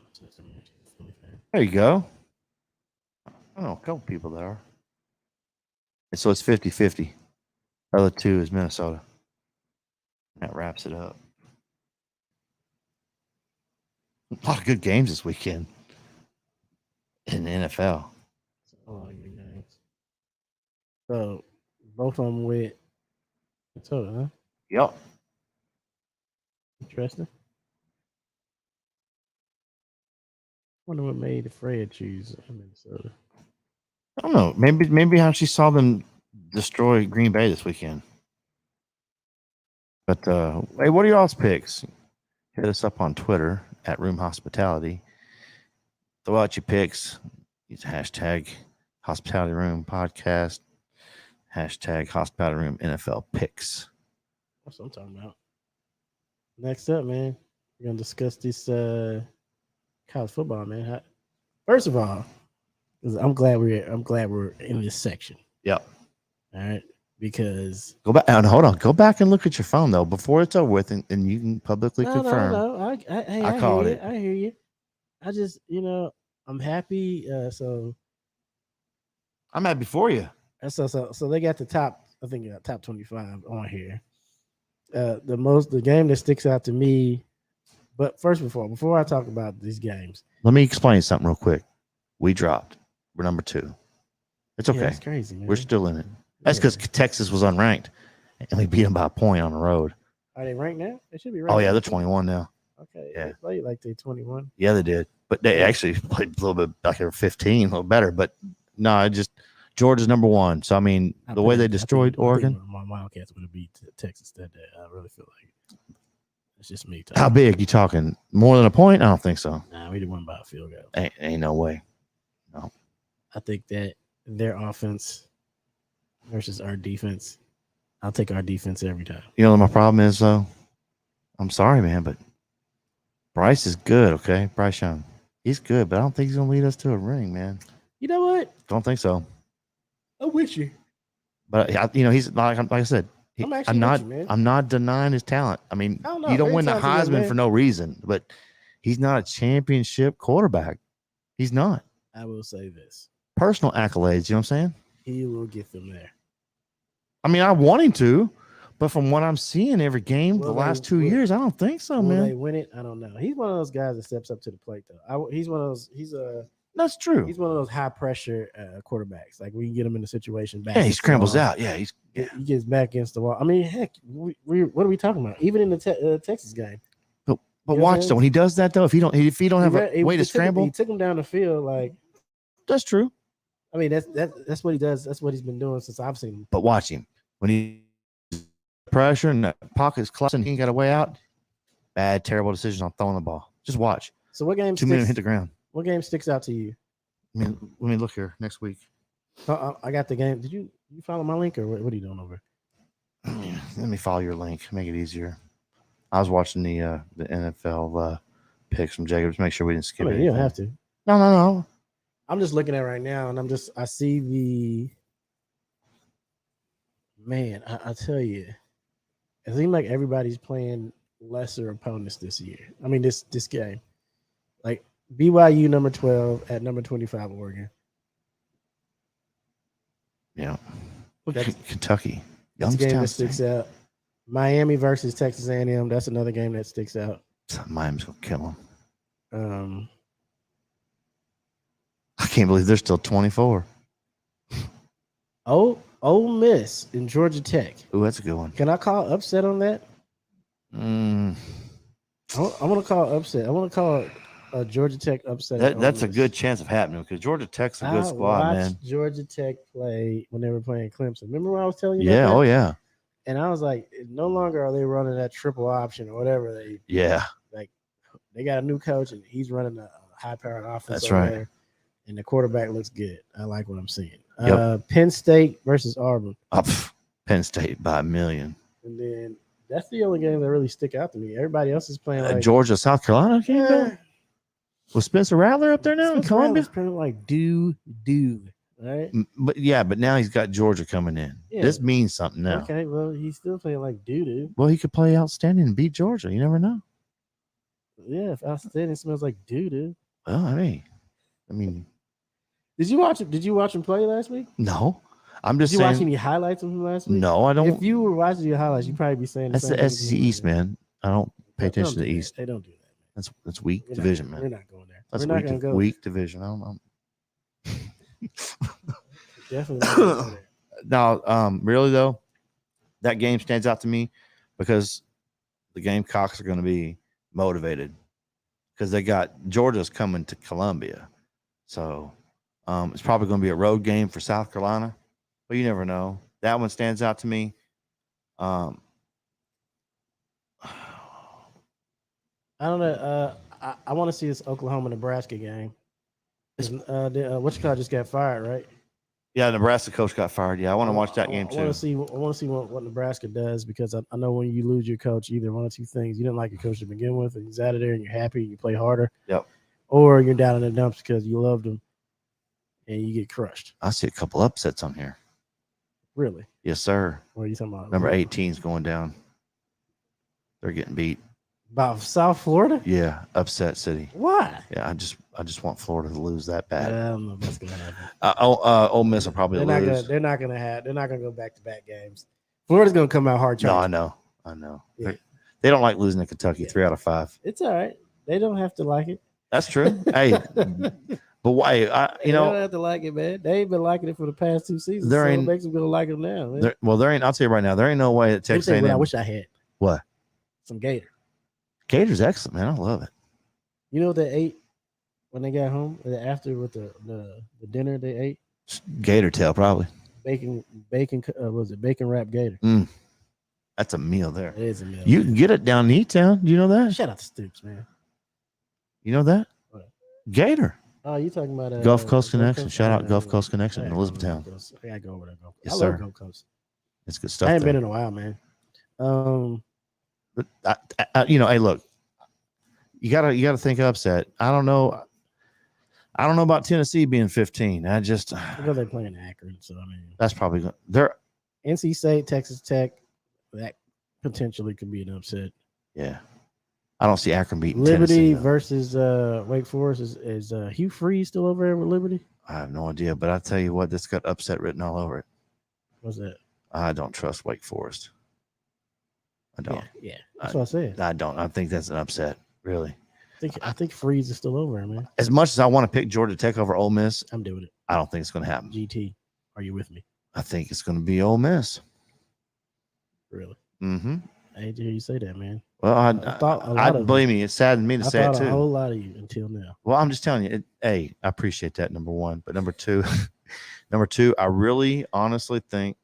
There you go. I know a couple people there. So it's 50-50. The other two is Minnesota. That wraps it up. A lot of good games this weekend in the NFL. Good games. So both of them with Minnesota, huh? Yep. Interesting. Wonder what made Fred choose Minnesota. I don't know. Maybe how she saw them destroy Green Bay this weekend. But hey, what are y'all's picks? Hit us up on Twitter at Room Hospitality. Throw out your picks. Use hashtag Hospitality Room Podcast. Hashtag Hospitality Room NFL Picks. That's what I'm talking about. Next up, man, we're gonna discuss this college football, man. First of all, I'm glad we're in this section. Yep. All right, because go back and hold on. Go back and look at your phone though before it's over with, and you can publicly confirm. No. I called it. I hear you. I just, I'm happy. So I'm happy for you. So they got the top. I think top 25 on here. The game that sticks out to me. But first, before I talk about these games, let me explain something real quick. We dropped. We're number 2. It's okay. That's crazy, man. We're still in it. That's because Texas was unranked, and we beat them by a point on the road. Are they ranked now? They should be ranked. Oh yeah, they're 21 now. Okay. Yeah. They played like they're 21. Yeah, they did, but they actually played a little bit like they were 15, a little better. But no, Georgia's number 1. So I mean, the way they destroyed Oregon, my Wildcats would have beat Texas that day. I really feel like it's just me. How big you talking? More than a point? I don't think so. Nah, we didn't win by a field goal. Ain't no way. No. I think that their offense versus our defense, I'll take our defense every time. You know what my problem is though? I'm sorry, man, but Bryce is good, okay? Bryce Young. He's good, but I don't think he's gonna lead us to a ring, man. You know what? Don't think so. I'm with you. But he's like I said, I'm not denying his talent. I mean, you don't win the Heisman for no reason, but he's not a championship quarterback. He's not. I will say this. Personal accolades, you know what I'm saying? He will get them there. I mean, I want him to, but from what I'm seeing every game the last 2 years, I don't think so, man. Will they win it? I don't know. He's one of those guys that steps up to the plate, though. He's one of those. That's true. He's one of those high pressure quarterbacks. Like we can get him in a situation back. Yeah, he scrambles out. Yeah, he gets back against the wall. I mean, heck, what are we talking about? Even in the Texas game. But watch though, when he does that though, if he don't have a way to scramble, he took him down the field. Like that's true. I mean, that's what he does. That's what he's been doing since I've seen him. But watch him when he pressure and the pocket's clutching, he ain't got a way out. Bad, terrible decision on throwing the ball. Just watch. So what game? 2 minutes hit the ground. What game sticks out to you? I mean, let me look here next week. I got the game. Did you follow my link or what are you doing over? Let me follow your link. Make it easier. I was watching the NFL picks from Jacobs. Make sure we didn't skip it. You don't have to. No. I'm just looking at it right now, and I see the man. I tell you, it seems like everybody's playing lesser opponents this year. I mean, this game, like BYU number 12 at number 25 Oregon. Yeah, Kentucky. This game that sticks out. Miami versus Texas A&M. That's another game that sticks out. Miami's gonna kill them. Um, I can't believe they're still 24. Ole Miss and Georgia Tech. Ooh, that's a good one. Can I call upset on that? Mm. I want to call upset. I want to call a Georgia Tech upset. That's a good chance of happening because Georgia Tech's a good squad, man. Georgia Tech play when they were playing Clemson. Remember when I was telling you? Yeah, about that? Oh yeah. And I was like, no longer are they running that triple option or whatever they. Yeah. Like they got a new coach and he's running a high-powered offense. That's right. There, and the quarterback looks good. I like what I'm seeing. Yep. Penn State versus Auburn. Penn State by a million. And then that's the only game that really stick out to me. Everybody else is playing like Georgia, South Carolina game. Was Spencer Rattler up there now in Columbia? Playing like right? But now he's got Georgia coming in. Yeah. This means something now. Okay, well he's still playing like doo. Well, he could play outstanding and beat Georgia. You never know. Yeah, if outstanding smells like doo. Well, I mean. Did you watch him play last week? No. I'm just saying. Did you watch any highlights of him last week? No, I don't. If you were watching your highlights, you'd probably be saying that's the SEC East, man. I don't pay attention to the East. They don't do that. That's weak division, man. We're not going there. That's weak division. I don't know. Definitely not going there. Now, really though, that game stands out to me because the Gamecocks are going to be motivated because they got Georgia's coming to Columbia, so it's probably going to be a road game for South Carolina, but you never know. That one stands out to me. I don't know. I want to see this Oklahoma-Nebraska game. What just got fired, right? Yeah, Nebraska coach got fired. Yeah, I want to watch that game too. I want to see what Nebraska does because I know when you lose your coach, either one of two things: you didn't like your coach to begin with, and he's out of there, and you're happy, and you play harder. Yep. Or you're down in the dumps because you loved him, and you get crushed. I see a couple upsets on here. Really? Yes, sir. What are you talking about? Number 18's going down. They're getting beat. About South Florida? Yeah, upset city. Why? Yeah, I just want Florida to lose that bad. I don't know if that's gonna happen. Ole Miss will probably lose. They're not gonna go back-to-back games. Florida's gonna come out hard. No, I know. Yeah. They don't like losing to Kentucky. 3 out of 5. It's all right. They don't have to like it. That's true. Hey, but why? They don't have to like it, man. They ain't been liking it for the past 2 seasons. So it makes them gonna like them now. Man. There ain't. I'll tell you right now, there ain't no way that Texas A&M. I wish I had. What? Some gator. Gator's excellent, man. I love it. You know what they ate when they got home? After with the dinner they ate? Gator tail, probably. Bacon was it bacon wrapped gator? That's a meal there. It is a meal. You can get it down in E-Town. Do you know that? Shout out to Stoops, man. You know that? What? Gator. Oh, you talking about Gulf Coast Connection. Shout out Gulf Coast Connection in Elizabethtown. I gotta go over there. Yes, sir. Gulf Coast. It's good stuff. I ain't been in a while, man. But hey, look, you gotta think upset. I don't know about Tennessee being 15. Because they're playing Akron, so I mean that's probably good. They're NC State, Texas Tech. That potentially could be an upset. Yeah, I don't see Akron beating Liberty Tennessee, versus Wake Forest. Is Hugh Freeze still over there with Liberty? I have no idea, but I tell you what, this got upset written all over it. What's that? I don't trust Wake Forest. I don't. Yeah, that's what I said. I don't. I think that's an upset. Really. I think Freeze is still over there, man. As much as I want to pick Georgia Tech over Ole Miss, I'm doing it. I don't think it's going to happen. GT, are you with me? I think it's going to be Ole Miss. Really? Mm-hmm. I hate to hear you say that, man. Well, I believe me. It saddened me to say it too. A whole lot of you until now. Well, I'm just telling you. I appreciate that. Number one, but number two, I really, honestly think,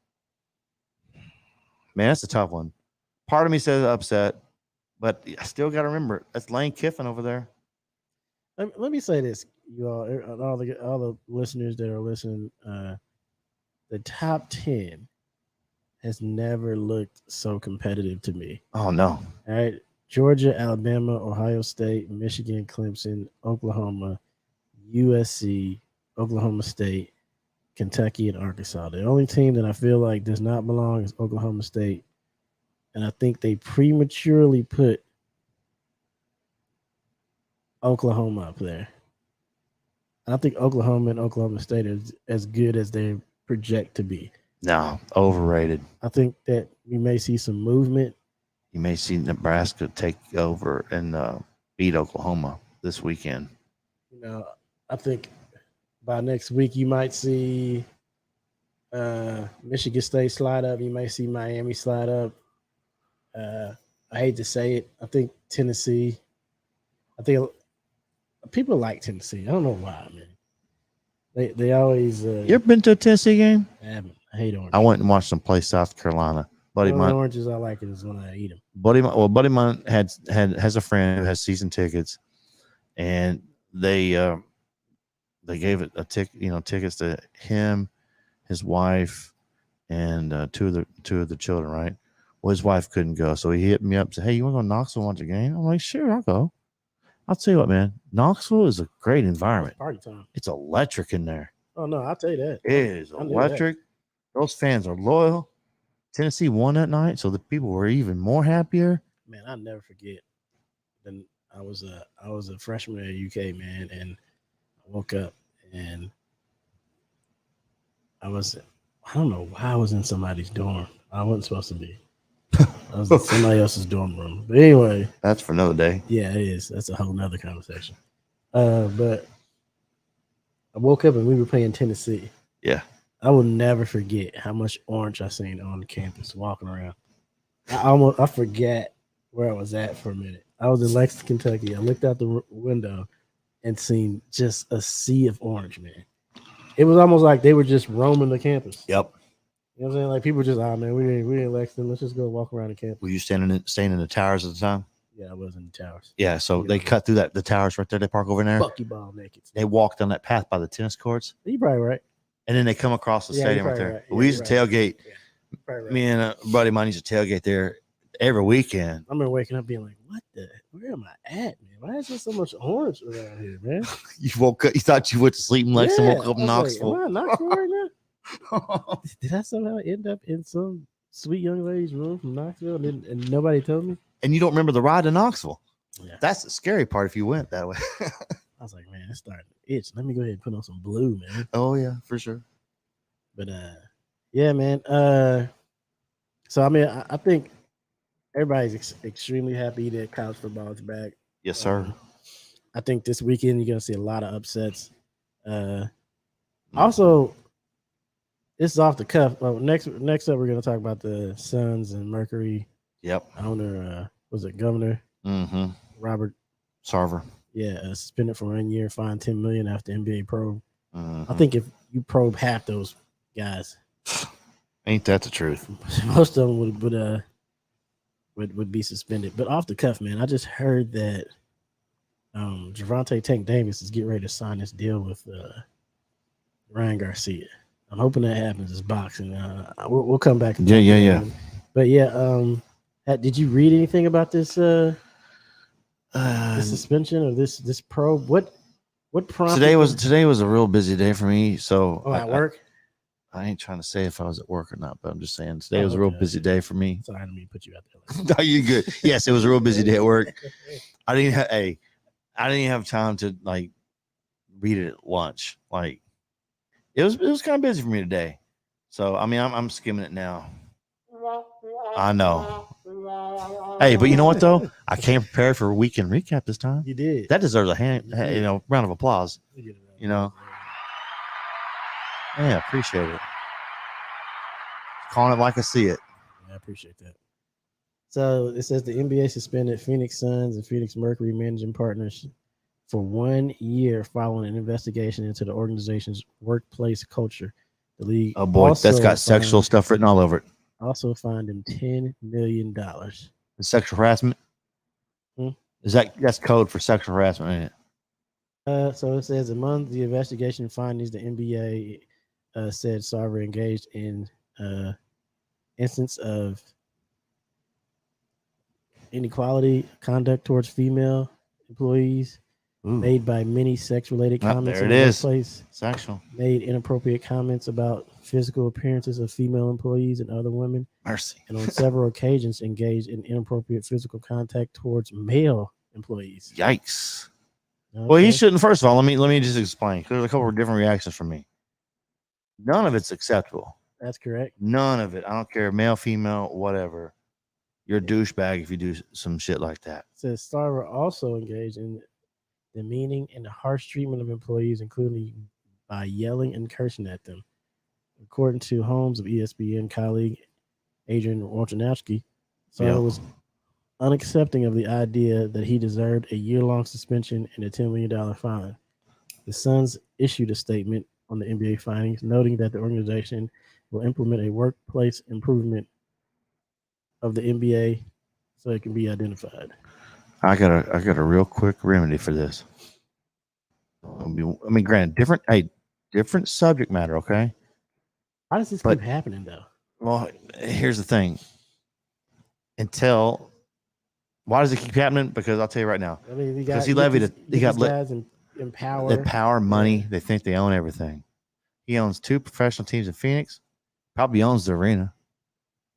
man, that's a tough one. Part of me says upset, but I still got to remember that's Lane Kiffin over there. Let me say this, you all the listeners that are listening. The top 10 has never looked so competitive to me. Oh no! All right, Georgia, Alabama, Ohio State, Michigan, Clemson, Oklahoma, USC, Oklahoma State, Kentucky, and Arkansas. The only team that I feel like does not belong is Oklahoma State. And I think they prematurely put Oklahoma up there. And I think Oklahoma and Oklahoma State is as good as they project to be. No, overrated. I think that we may see some movement You may see Nebraska take over and beat Oklahoma this weekend. You know, I think by next week you might see Michigan State slide up. You might see Miami slide up. I hate to say it. I think Tennessee. I think people like Tennessee. I don't know why, man. They always. You ever been to a Tennessee game? I haven't. I hate oranges. I went and watched them play South Carolina. Buddy the mine, oranges I like it is when I eat them. Buddy mine has a friend who has season tickets, and they gave it a tickets to him, his wife, and two of the children. Right. Well, his wife couldn't go, so he hit me up and said, "Hey, you want to go to Knoxville and watch a game?" I'm like, "Sure, I'll go." I'll tell you what, man. Knoxville is a great environment. Party time. It's electric in there. Oh no, I'll tell you that. It is electric. Those fans are loyal. Tennessee won that night, so the people were even more happier. Man, I'll never forget. Then I was a freshman at UK, man, and I woke up and I don't know why I was in somebody's dorm. I wasn't supposed to be. I was in somebody else's dorm room. But anyway. That's for another day. Yeah, it is. That's a whole nother conversation. But I woke up and we were playing Tennessee. Yeah. I will never forget how much orange I seen on the campus walking around. I forgot where I was at for a minute. I was in Lexington, Kentucky. I looked out the window and seen just a sea of orange, man. It was almost like they were just roaming the campus. Yep. You know what I'm saying? Like people just, man, we in Lexington. Let's just go walk around the campus. Were you staying in the towers at the time? Yeah, I was in the towers. Yeah, so they cut through the towers right there. They park over there. Buckyball naked. They walk down that path by the tennis courts. You're probably right. And then they come across the stadium right there. Right. Yeah, we used to tailgate. Yeah, right. Me and a buddy of mine used to tailgate there every weekend. I remember waking up being like, where am I at, man? Why is there so much orange around here, man? You woke up, you thought you went to sleep in Lexington, woke up in Knoxville. Like, am I in Knoxville right now? Did I somehow end up in some sweet young lady's room from Knoxville and nobody told me? And you don't remember the ride to Knoxville? Yeah. That's the scary part if you went that way. I was like, man, it's starting to itch. Let me go ahead and put on some blue, man. Oh, yeah, for sure. But, yeah, man. So, I mean, I think everybody's extremely happy that college football is back. Yes, sir. I think this weekend you're going to see a lot of upsets. Also, this is off the cuff. Next up, we're going to talk about the Suns and Mercury. Yep. Owner, was it Governor? Mm-hmm. Robert Sarver. Yeah, suspended for 1 year, fined $10 million after NBA probe. Mm-hmm. I think if you probe half those guys, ain't that the truth? Most of them would be suspended. But off the cuff, man, I just heard that Gervonta Tank Davis is getting ready to sign this deal with Ryan Garcia. I'm hoping that happens. It's boxing. We'll come back. Yeah. But yeah, did you read anything about this? This suspension or this probe? What prompted today was a real busy day for me. So at work. I ain't trying to say if I was at work or not, but I'm just saying today was a real busy day for me. Sorry, I didn't mean to put you out there. No, you good. Yes, it was a real busy day at work. I didn't have time to like read it at lunch. Like it was kind of busy for me today. So I mean I'm skimming it now. I know. Hey, but you know what though? I came prepared for a weekend recap this time. You did. That deserves a round of applause. You know. Yeah, appreciate it. Calling it like I see it. Yeah, I appreciate that. So it says the NBA suspended Phoenix Suns and Phoenix Mercury managing partners for 1 year following an investigation into the organization's workplace culture. The league. Oh boy, that's got sexual stuff written all over it. Also fined him $10 million. The sexual harassment? That's code for sexual harassment, ain't it? So it says among the investigation findings, the NBA said Sarver engaged in instance of inequality conduct towards female employees. Made by many sex-related comments in the workplace. Sexual. Made inappropriate comments about physical appearances of female employees and other women. Mercy. And on several occasions engaged in inappropriate physical contact towards male employees. Yikes. Okay. Well, he shouldn't. First of all, let me just explain. There's a couple of different reactions from me. None of it's acceptable. That's correct. None of it. I don't care, male, female, whatever. You're a douchebag if you do some shit like that. It says Sarver also engaged in demeaning and harsh treatment of employees, including by yelling and cursing at them. According to Holmes of ESPN colleague Adrian Wojnarowski, Sarver was unaccepting of the idea that he deserved a year-long suspension and a $10 million fine. The Suns issued a statement on the NBA findings, noting that the organization will implement a workplace improvement of the NBA so it can be identified. I got a real quick remedy for this. I mean, granted, different subject matter, okay? How does this keep happening, though? Well, here's the thing. Why does it keep happening? Because I'll tell you right now. I mean, because he levied guys in power. They power, money. They think they own everything. He owns 2 professional teams in Phoenix. Probably owns the arena.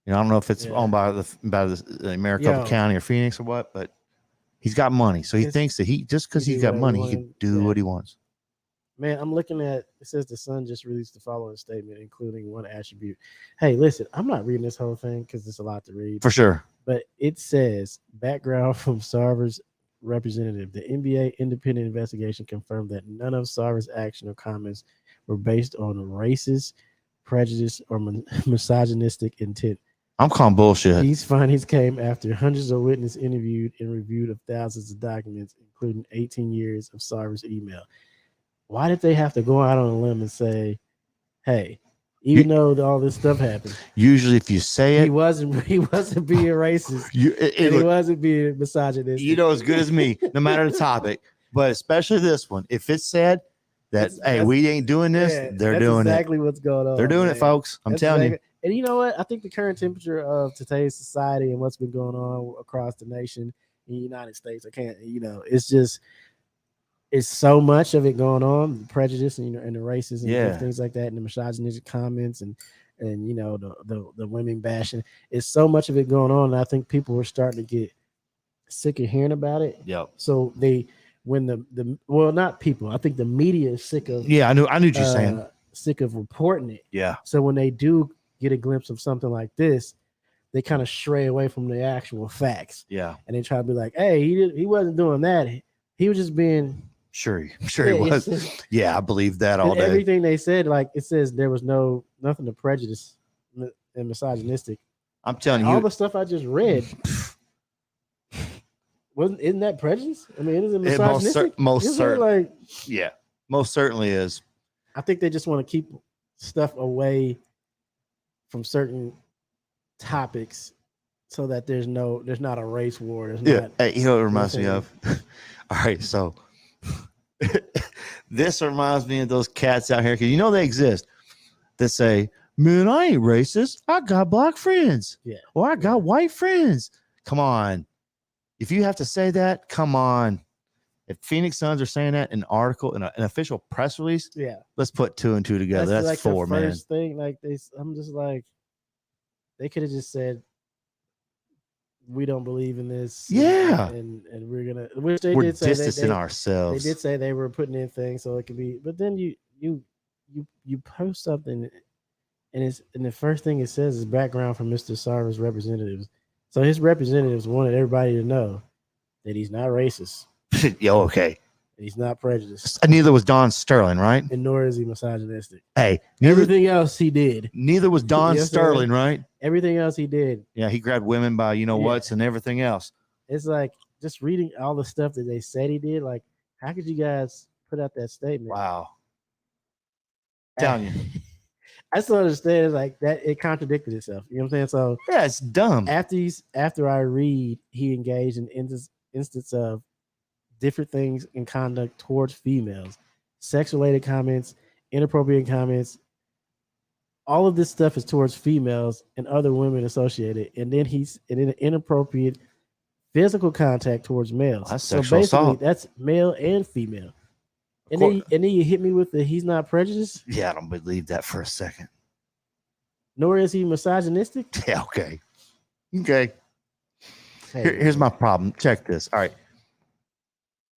I don't know if it's owned by the Maricopa County or Phoenix or what, but he's got money. So he thinks that just because he's got money, he can do what he wants. Man, I'm looking at, it says the Sun just released the following statement, including one attribute. Hey, listen, I'm not reading this whole thing because it's a lot to read. For sure. But it says, background from Sarver's representative. The NBA independent investigation confirmed that none of Sarver's action or comments were based on racist, prejudice, or misogynistic intent. I'm calling bullshit. These findings came after hundreds of witnesses interviewed and reviewed of thousands of documents, including 18 years of Sarver's email. Why did they have to go out on a limb and say, hey, even though all this stuff happened? Usually if you say it. He wasn't being racist. He wasn't being misogynistic. You know as good as me, no matter the topic, but especially this one. If it's said that, hey, we ain't doing this, they're doing it. Exactly what's going on. They're doing it, folks. I'm telling you. And you know what? I think the current temperature of today's society and what's been going on across the nation in the United States, it's so much of it going on, the prejudice and the racism and things like that, and the misogynistic comments and the women bashing. It's so much of it going on, and I think people are starting to get sick of hearing about it. Yep. So not people. I think the media is sick of. Yeah, I knew what you're saying. Sick of reporting it. Yeah. So when they do get a glimpse of something like this, they kind of stray away from the actual facts. Yeah. And they try to be like, hey, he wasn't doing that. He was just being. Sure he was. Yeah, I believe that all day. Everything they said, like it says, there was nothing to prejudice and misogynistic. I'm telling you, all the stuff I just read isn't that prejudice? I mean, isn't it misogynistic? Most certainly, most certainly is. I think they just want to keep stuff away from certain topics so that there's not a race war. Hey, you know what it reminds me of? All right, so this reminds me of those cats out here, because they exist, that say, man, I ain't racist. I got black friends. Yeah. Or I got white friends. Come on. If you have to say that, come on. If Phoenix Suns are saying that in an article, in an official press release, let's put 2 and 2 together. That's like 4, the first thing, I'm just like, they could have just said, we don't believe in this. Yeah. And we're gonna, which they we're did say distancing ourselves. They did say they were putting in things so it could be, but then you post something, and the first thing it says is background from Mr. Sarver's representatives. So his representatives wanted everybody to know that he's not racist. Yo, okay. And he's not prejudiced. And neither was Don Sterling, right? And nor is he misogynistic. Hey, everything else he did. Neither was Don Sterling, right? Everything else he did. Yeah, he grabbed women by whats and everything else. It's like just reading all the stuff that they said he did. Like, how could you guys put out that statement? Wow. I'm telling you. I still understand. It's like that it contradicted itself. You know what I'm saying? So yeah, it's dumb. After I read, he engaged in instance of different things in conduct towards females, sex-related comments, inappropriate comments. All of this stuff is towards females and other women associated, and then he's in an inappropriate physical contact towards males. That's so sexual basically, assault. that's male and female. And then you hit me with the he's not prejudiced. Yeah, I don't believe that for a second. Nor is he misogynistic. Yeah, okay. Hey, here's my problem. Check this. All right.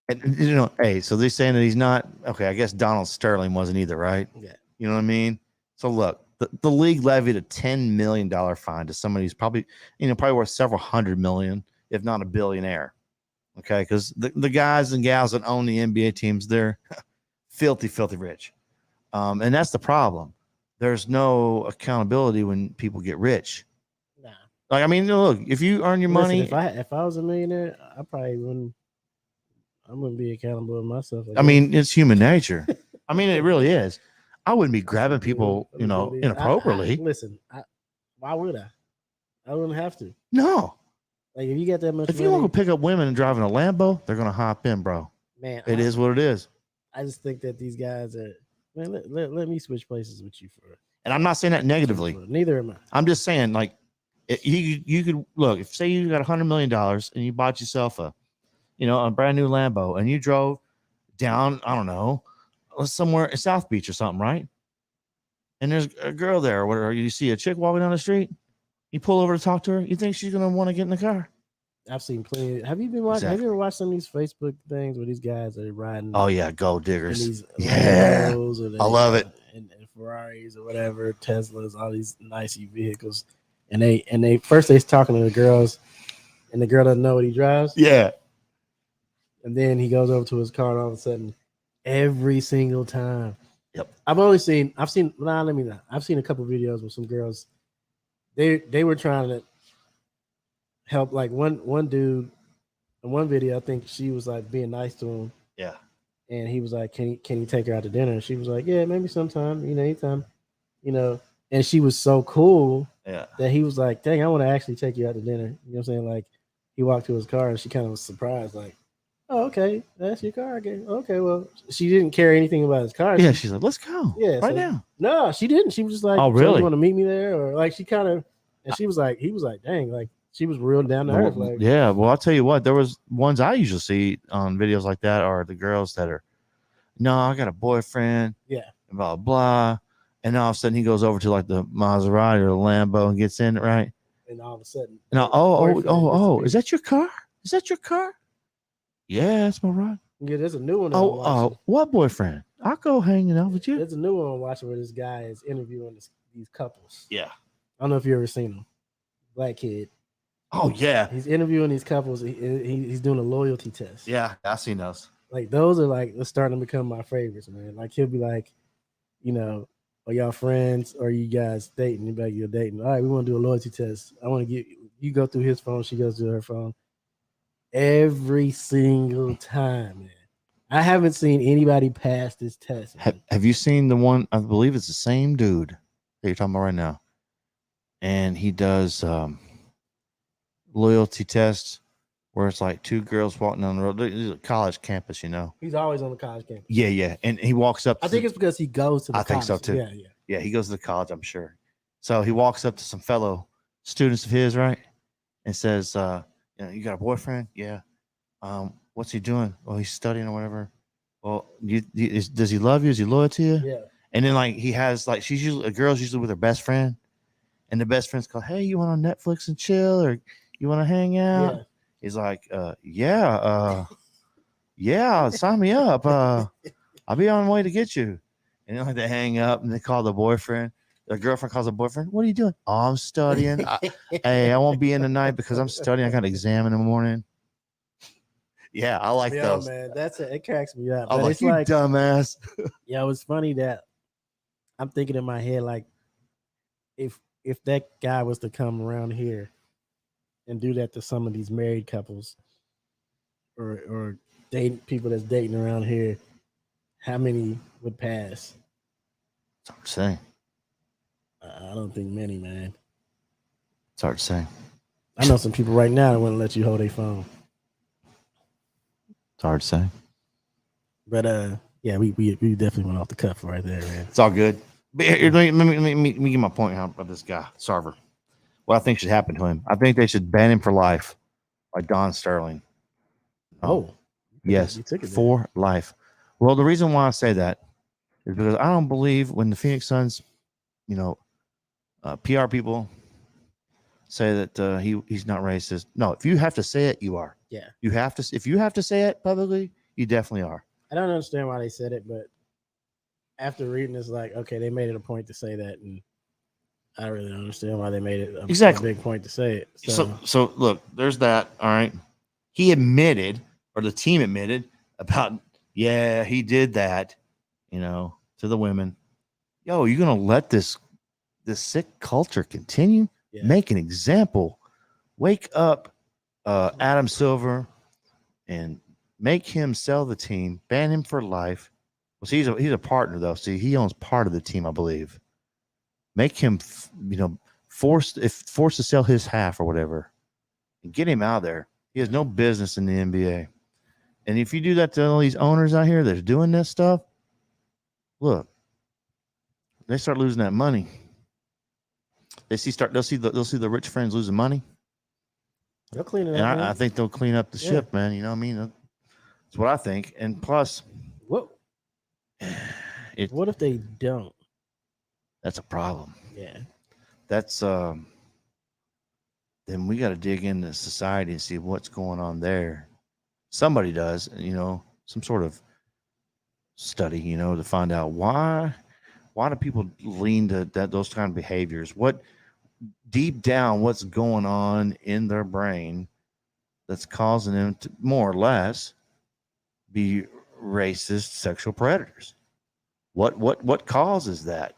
And hey, so they're saying that he's not okay. I guess Donald Sterling wasn't either, right? Yeah. You know what I mean? So look, The league levied a $10 million fine to somebody who's probably worth several hundred million, if not a billionaire. Okay, because the guys and gals that own the NBA teams, they're filthy rich. And that's the problem. There's no accountability when people get rich. Nah. Like, I mean, look, if you earn your money, if I was a millionaire, I probably wouldn't. I wouldn't be accountable to myself. I mean, it's human nature. I mean, it really is. I wouldn't be grabbing people, inappropriately. Listen, why would I? I wouldn't have to. No. Like, if you got that much if money, you want to pick up women and driving a Lambo, they're going to hop in, bro. Man, it is what it is. I just think that these guys are, man, let me switch places with you for. And I'm not saying that negatively. Neither am I. I'm just saying, like, you could look, if say you got $100 million and you bought yourself a brand new Lambo and you drove down, I don't know, somewhere in South Beach or something, right? And there's a girl there, or whatever. You see a chick walking down the street, you pull over to talk to her. You think she's gonna want to get in the car? I've seen plenty. Have you been watching? Exactly. Have you ever watched some of these Facebook things where these guys are riding? Oh yeah, gold diggers. These I love it. And Ferraris or whatever, Teslas, all these nice vehicles, and they first they're talking to the girls, and the girl doesn't know what he drives. Yeah. And then he goes over to his car, and all of a sudden, every single time. Yep. I've seen a couple videos with some girls. They were trying to help, like one dude in one video. I think she was like being nice to him. Yeah. And he was like, "Can you take her out to dinner?" And she was like, "Yeah, maybe sometime. Anytime." And she was so cool. Yeah. That he was like, "Dang, I want to actually take you out to dinner." You know what I'm saying? Like, he walked to his car, and she kind of was surprised, like, "Oh, okay, that's your car again. Okay, well," she didn't care anything about his car. Yeah, she's like, "Let's go." Yeah, right now. No, she didn't. She was just like, "Oh, really? So you want to meet me there?" Or like, she kind of, and she was like, he was like, "Dang," like she was real down to earth. Like, yeah. Well, I'll tell you what. There was ones I usually see on videos like that are the girls that are, "No, I got a boyfriend." Yeah. Blah blah. And all of a sudden he goes over to like the Maserati or the Lambo and gets in it, right? And all of a sudden, is that your car? Is that your car? Yeah, that's my ride. Yeah, there's a new one. What boyfriend? I'll go hanging out with you. There's a new one I'm watching where this guy is interviewing these couples. Yeah. I don't know if you ever seen him. Black kid. Oh yeah. He's interviewing these couples. He's doing a loyalty test. Yeah, I've seen those. Like, those are like starting to become my favorites, man. Like, he'll be like, are y'all friends or are you guys dating? You'll be like, you're dating. All right, we want to do a loyalty test. I want to get you go through his phone. She goes through her phone. Every single time, man. I haven't seen anybody pass this test. Have you seen the one? I believe it's the same dude that you're talking about right now. And he does loyalty tests where it's like two girls walking down the road. It's a college campus, He's always on the college campus. Yeah. And he walks up. I think it's because he goes to the college. I think so too. Yeah, he goes to the college, I'm sure. So he walks up to some fellow students of his, right? And says, you got a boyfriend? Yeah. What's he doing? Well, he's studying or whatever. Well, does he love you? Is he loyal to you? Yeah. And then like he has like a girl's usually with her best friend, and the best friend's called, "Hey, you want on Netflix and chill, or you want to hang out?" Yeah. He's like, yeah, sign me up. I'll be on the way to get you. And then like they hang up and they call the boyfriend. The girlfriend calls the boyfriend. "What are you doing?" "Oh, I'm studying. I won't be in tonight because I'm studying. I got an exam in the morning." Yeah, I like those. Man, it cracks me up. I'm like, you dumbass. Yeah, it was funny that I'm thinking in my head, like, if that guy was to come around here and do that to some of these married couples or people that's dating around here, how many would pass? It's hard to say. I don't think many, man. It's hard to say. I know some people right now that wouldn't let you hold their phone. It's hard to say. But yeah, we definitely went off the cuff right there, man. It's all good. But here, let me get my point out about this guy, Sarver. What I think should happen to him. I think they should ban him for life, like Don Sterling. Yes, for life. Well, the reason why I say that is because I don't believe when the Phoenix Suns, PR people say that he's not racist. No, if you have to say it, you are. Yeah. If you have to say it publicly, you definitely are. I don't understand why they said it, but after reading, it's like, okay, they made it a point to say that, and I really don't understand why they made it a Exactly. big point to say it. So look, there's that. All right. He admitted, or the team admitted about, yeah, he did that, to the women. Yo, you're gonna let this sick culture continue? Yeah. Make an example. Wake up, Adam Silver, and make him sell the team. Ban him for life. Well, see, he's a partner though. See, he owns part of the team, I believe. Make him, forced to sell his half or whatever, and get him out of there. He has no business in the NBA. And if you do that to all these owners out here that's doing this stuff, look, they start losing that money. They'll see the rich friends losing money. They'll clean it up. And I think they'll clean up the ship, man. You know what I mean? That's what I think. And plus, what if they don't? That's a problem. Yeah. That's then we got to dig into society and see what's going on there. Somebody does, some sort of study, to find out why do people lean to those kind of behaviors? What deep down, what's going on in their brain that's causing them to more or less be racist sexual predators? What causes that?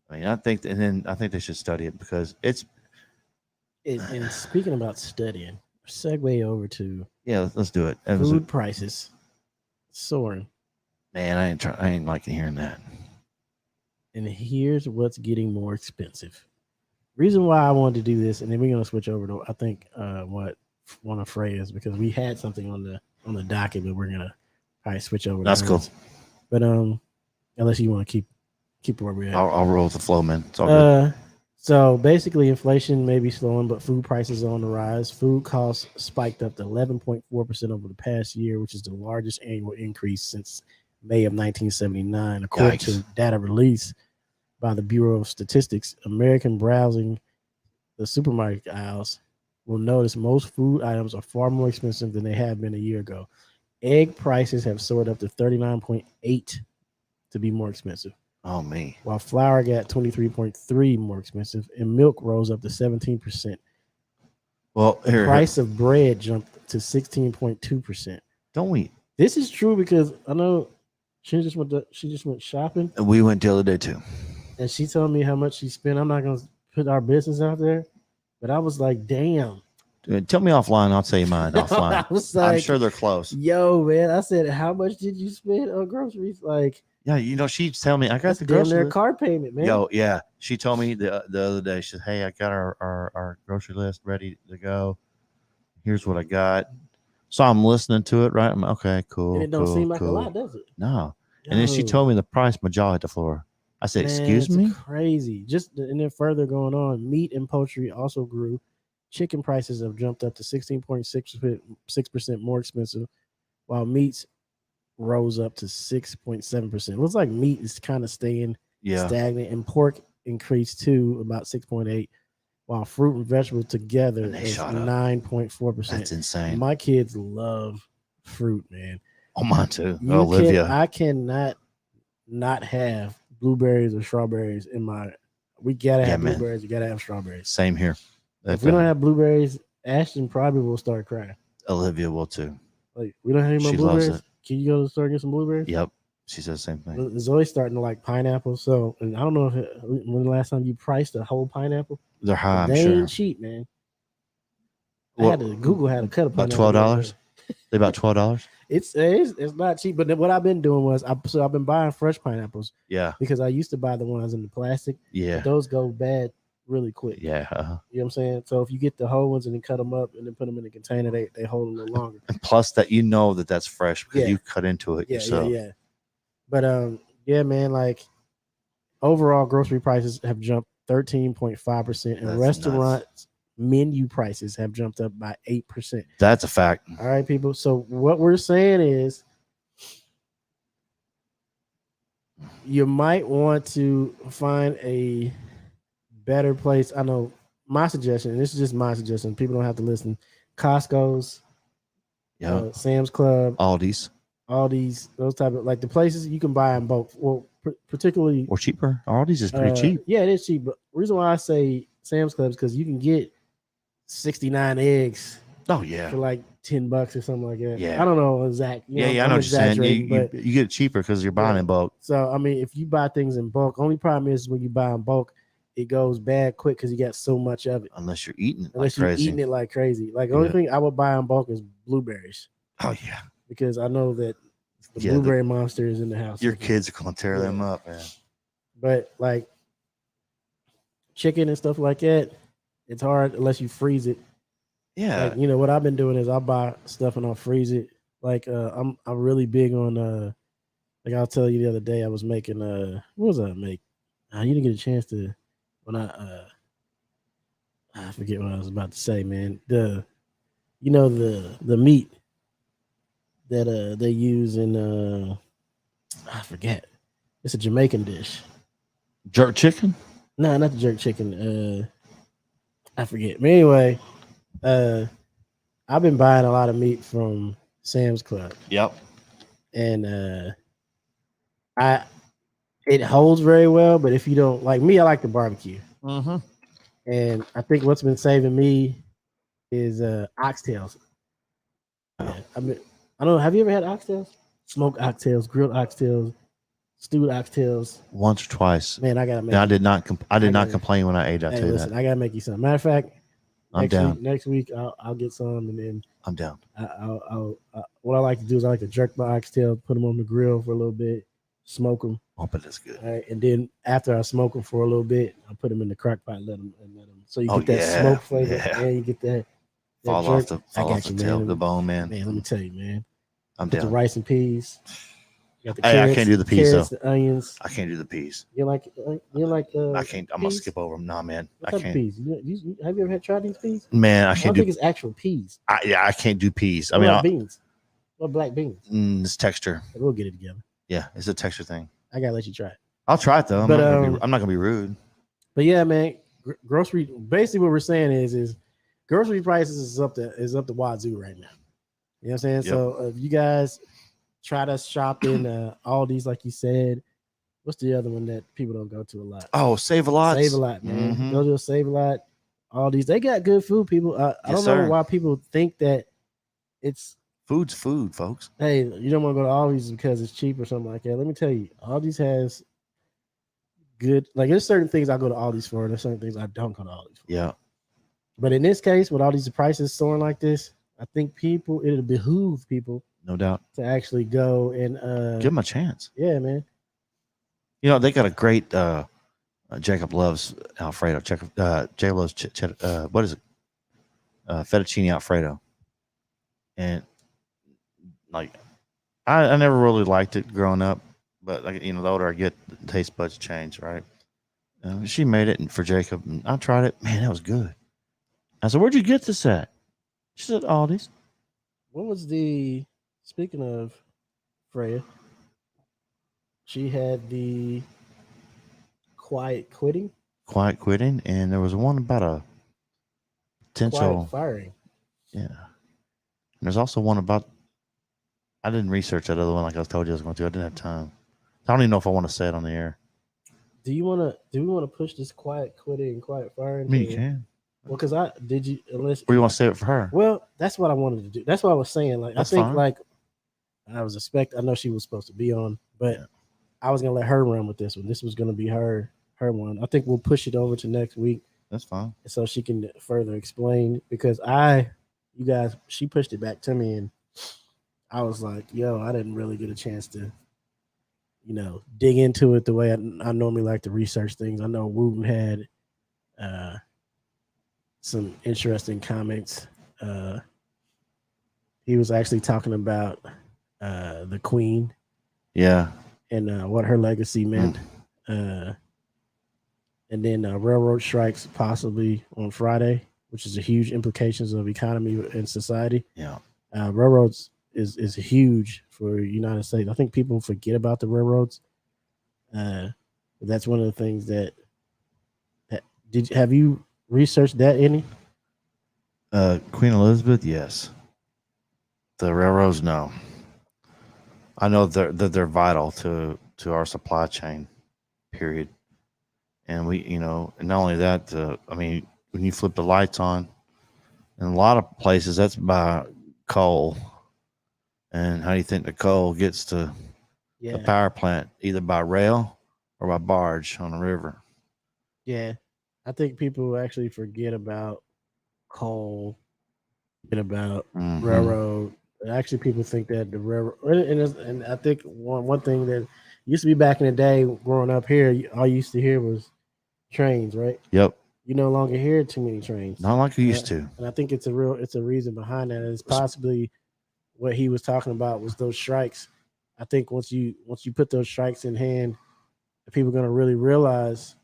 I mean, I think they should study it because it's. And speaking about studying, segue over to let's do it. Food prices soaring. Man, I ain't liking hearing that. And here's what's getting more expensive. Reason why I wanted to do this, and then we're gonna switch over to I think what one of Freya's, because we had something on the docket, but we're gonna probably switch over. That's cool. But unless you want to keep where we're at, I'll roll with the flow, man. It's all good. So basically, inflation may be slowing, but food prices are on the rise. Food costs spiked up to 11.4% over the past year, which is the largest annual increase since May of 1979, according to data released by the Bureau of Statistics. American browsing the supermarket aisles will notice most food items are far more expensive than they have been a year ago. Egg prices have soared up to 39.8 to be more expensive. Oh, me. While flour got 23.3 more expensive, and milk rose up to 17%. Well, the price of bread jumped to 16.2%. Don't we? This is true because I know she just went shopping. We went the other day too. And she told me how much she spent. I'm not gonna put our business out there, but I was like, damn. Dude, tell me offline. I'll tell you mine offline. I was like, I'm sure they're close. Yo, man, I said, how much did you spend on groceries? Like, yeah, she's telling me I got the grocery list. Card payment, man. Yo, yeah. She told me the other day, she said, hey, I got our grocery list ready to go. Here's what I got. So I'm listening to it, right? I'm okay, cool. And it don't seem like a lot, does it? No. And then she told me the price, my jaw hit the floor. I said, excuse me? Crazy. And then further going on, meat and poultry also grew. Chicken prices have jumped up to 16.6% more expensive, while meats rose up to 6.7%. Looks like meat is kind of staying stagnant, and pork increased to about 6.8%, while fruit and vegetables together is 9.4%. That's insane. My kids love fruit, man. Oh, mine too. Olivia. I cannot not have blueberries or strawberries in my. We gotta have blueberries. We gotta have strawberries. Same here. If we don't have blueberries, Ashton probably will start crying. Olivia will too. Like, we don't have any more blueberries. Can you go to the store and get some blueberries? Yep. She says the same thing. Zoe's starting to like pineapple. So, and I don't know when the last time you priced a whole pineapple. They're high. They ain't cheap, man. Google had a cut of pineapple. About $12. They about $12. It's not cheap, but what I've been doing was I've been buying fresh pineapples. Yeah. Because I used to buy the ones in the plastic. Yeah. But those go bad really quick. Yeah. You know what I'm saying? So if you get the whole ones and then cut them up and then put them in a container, they hold a little longer. And plus that that's fresh because you cut into it yourself. Yeah. But yeah, man, like overall grocery prices have jumped 13.5%, and restaurants menu prices have jumped up by 8%. That's a fact. All right, people. So what we're saying is you might want to find a better place. I know my suggestion, and this is just my suggestion. People don't have to listen. Costco's, Sam's Club, Aldi's, those type of like the places you can buy in bulk. Well, particularly or cheaper. Aldi's is pretty cheap. Yeah, it is cheap. But the reason why I say Sam's Club is because you can get 69 eggs. Oh yeah, for like $10 or something like that. Yeah, I don't know exact. I know what you're saying. You get it cheaper because you're buying in bulk. So I mean, if you buy things in bulk, only problem is when you buy in bulk, it goes bad quick because you got so much of it. Unless you're eating it eating it like crazy. Like the only thing I would buy in bulk is blueberries. Oh yeah, because I know that the blueberry monster is in the house. Your kids are gonna tear them up, man. But like chicken and stuff like that, it's hard unless you freeze it. Yeah, like, what I've been doing is I'll buy stuff and I'll freeze it. Like I'm really big on like I'll tell you the other day I was making what was I make? You didn't get a chance to when I forget what I was about to say, man. The meat that they use in I forget. It's a Jamaican dish. Jerk chicken? No, not the jerk chicken. I forget. But anyway, I've been buying a lot of meat from Sam's Club. Yep. And it holds very well, but if you don't like me, I like the barbecue. Mm-hmm. And I think what's been saving me is oxtails. Yeah, I don't know. Have you ever had oxtails? Smoked oxtails, grilled oxtails, stewed oxtails. Once or twice. Man, I gotta make. I did not complain when I ate. I tell you that. I gotta make you some. Matter of fact, I'm down. Next week, I'll get some, and then I'm down. What I like to do is I like to jerk my oxtail, put them on the grill for a little bit, smoke them. Oh, but that's good. All right, and then after I smoke them for a little bit, I put them in the crock pot, let them. So you get that smoke flavor, and you get that fall off the tail of the bone, man. Man, let me tell you, man. I'm down. The rice and peas. Got the carrots, I can't do the peas though. The onions. I can't do the peas. You like? I can't. I'm gonna skip over them. Nah, man. I can't. Peas? Have you ever tried these peas? Man, I can't. I think it's actual peas. I can't do peas. I mean, beans. What black beans? It's texture. We'll get it together. Yeah, it's a texture thing. I gotta let you try it. I'll try it though. I'm not gonna be rude. But yeah, man. Grocery. Basically, what we're saying is grocery prices is up to wazoo right now. You know what I'm saying? Yep. So if you guys try to shop in Aldi's, like you said, what's the other one that people don't go to a lot? Oh, Save a Lot. Save a Lot, man. Mm-hmm. Go to Save a Lot. Aldi's, they got good food, people. I don't know why people think that it's food's food, folks. Hey, you don't want to go to Aldi's because it's cheap or something like that. Let me tell you, Aldi's has good. Like there's certain things I go to Aldi's for, and there's certain things I don't go to Aldi's for. Yeah. But in this case, with all these prices soaring like this, I think it'll behoove people, no doubt, to actually go and give them a chance. Yeah, man. You know, they got a great Jacob loves Alfredo. Jacob loves what is it? Fettuccine Alfredo. And like, I never really liked it growing up, but like, the older I get, the taste buds change, right? She made it for Jacob, and I tried it. Man, that was good. I said, "Where'd you get this at?" She said, "Aldi's." What was speaking of Freya, she had the quiet quitting, and there was one about a potential quiet firing. Yeah. And there's also one about, I didn't research that other one like I told you I was going to. I didn't have time. I don't even know if I want to say it on the air. Do we want to push this quiet quitting and quiet firing? I mean, you can. Well, because unless or you want to say it for her? Well, that's what I wanted to do. That's what I was saying. Like, that's I think fine. Like I know she was supposed to be on, but I was gonna let her run with this one. This was gonna be her one. I think we'll push it over to next week. That's fine. So she can further explain, because she pushed it back to me, and I was like, yo, I didn't really get a chance to, dig into it the way I normally like to research things. I know Wooten had some interesting comments. He was actually talking about the Queen. Yeah. And what her legacy meant. And then railroad strikes possibly on Friday, which is a huge implications of economy and society. Yeah. Railroads is huge for the United States. I think people forget about the railroads. That's one of the things that have you researched that any? Queen Elizabeth, yes. The railroads, no. I know they're vital to to our supply chain, period. And we, and not only that, I mean, when you flip the lights on, in a lot of places, that's by coal. And how do you think the coal gets to the power plant? Either by rail or by barge on the river. Yeah. I think people actually forget about coal, forget about railroad. Actually, people think that the railroad, and I think one thing that used to be back in the day growing up here, all you used to hear was trains, right? Yep. You no longer hear too many trains. Not like you used to. And I think it's a reason behind that. It's possibly what he was talking about was those strikes. I think once you put those strikes in hand, people are going to really realize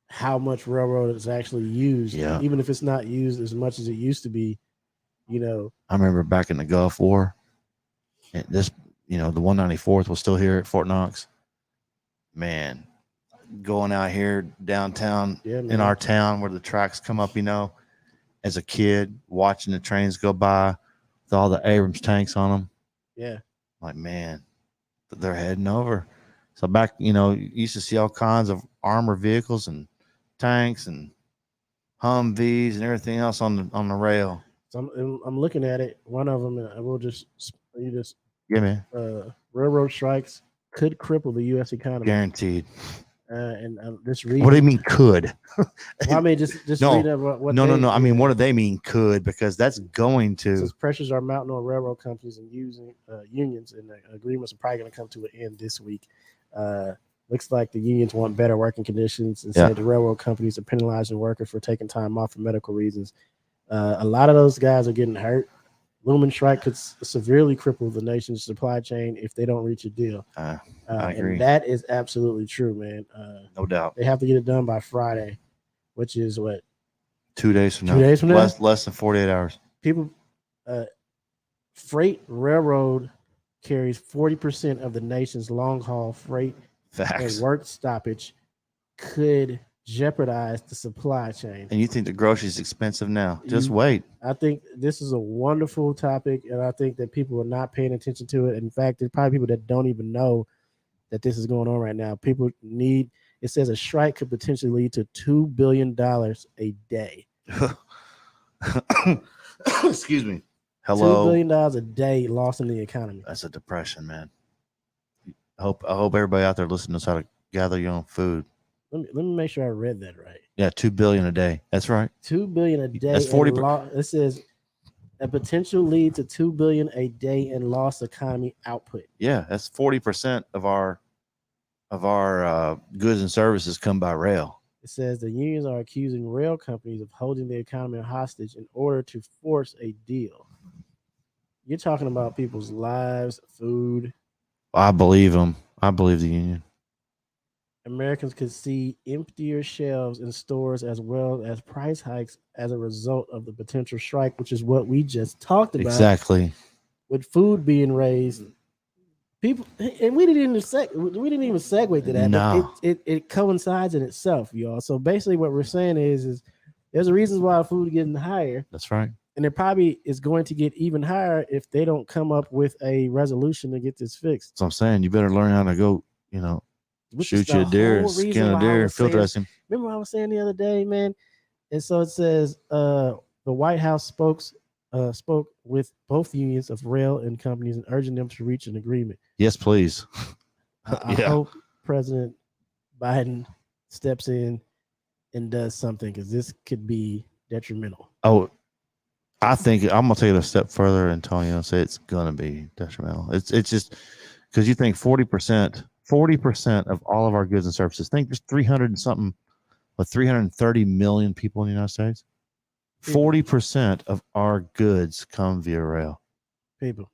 how much railroad is actually used. Yeah. Even if it's not used as much as it used to be, I remember back in the Gulf War, this, the 194th was still here at Fort Knox. Man, going out here downtown in our town where the tracks come up, as a kid, watching the trains go by with all the Abrams tanks on them. Yeah. Like, man, they're heading over. So back, you used to see all kinds of armored vehicles and tanks and Humvees and everything else on the rail. So I'm looking at it. One of them, I will just yeah, man. Railroad strikes could cripple the U.S. economy. Guaranteed. And this reading. What do you mean could? Well, I mean just no, read what no. I mean, what do they mean could? Because that's going to. Since pressures are mounting on railroad companies and using unions, and the agreements are probably going to come to an end this week. Looks like the unions want better working conditions and said the railroad companies are penalizing workers for taking time off for medical reasons. A lot of those guys are getting hurt. Looming strike could severely cripple the nation's supply chain if they don't reach a deal. I agree. And that is absolutely true, man. No doubt. They have to get it done by Friday, which is what? 2 days from now. 2 days from now? Less than 48 hours. People, freight railroad carries 40% of the nation's long-haul freight. Facts. And work stoppage could jeopardize the supply chain. And you think the groceries expensive now? Just wait. I think this is a wonderful topic, and I think that people are not paying attention to it. In fact, there's probably people that don't even know that this is going on right now. People need. It says a strike could potentially lead to $2 billion a day. Excuse me. Hello. $2 billion a day lost in the economy. That's a depression, man. I hope everybody out there listening knows how to gather your own food. Let me make sure I read that right. Yeah, $2 billion a day. That's right. $2 billion a day. That's 40%. It says a potential lead to $2 billion a day in lost economy output. Yeah, that's 40% of our goods and services come by rail. It says the unions are accusing rail companies of holding the economy hostage in order to force a deal. You're talking about people's lives, food. I believe them. I believe the union. Americans could see emptier shelves in stores as well as price hikes as a result of the potential strike, which is what we just talked about. Exactly. With food being raised, people, and we didn't even segue to that. No. But it coincides in itself, y'all. So basically, what we're saying is there's a reason why food is getting higher. That's right. And it probably is going to get even higher if they don't come up with a resolution to get this fixed. So I'm saying you better learn how to go, shoot you a deer, skin a deer, field dressing. Remember what I was saying the other day, man? And so it says the White House spoke with both unions of rail and companies and urging them to reach an agreement. Yes, please. I hope President Biden steps in and does something, because this could be detrimental. Oh, I think I'm gonna take it a step further, Antonio, and say it's gonna be detrimental. It's just because you think 40% of all of our goods and services. Think there's 330 million people in the United States. 40% of our goods come via rail. People,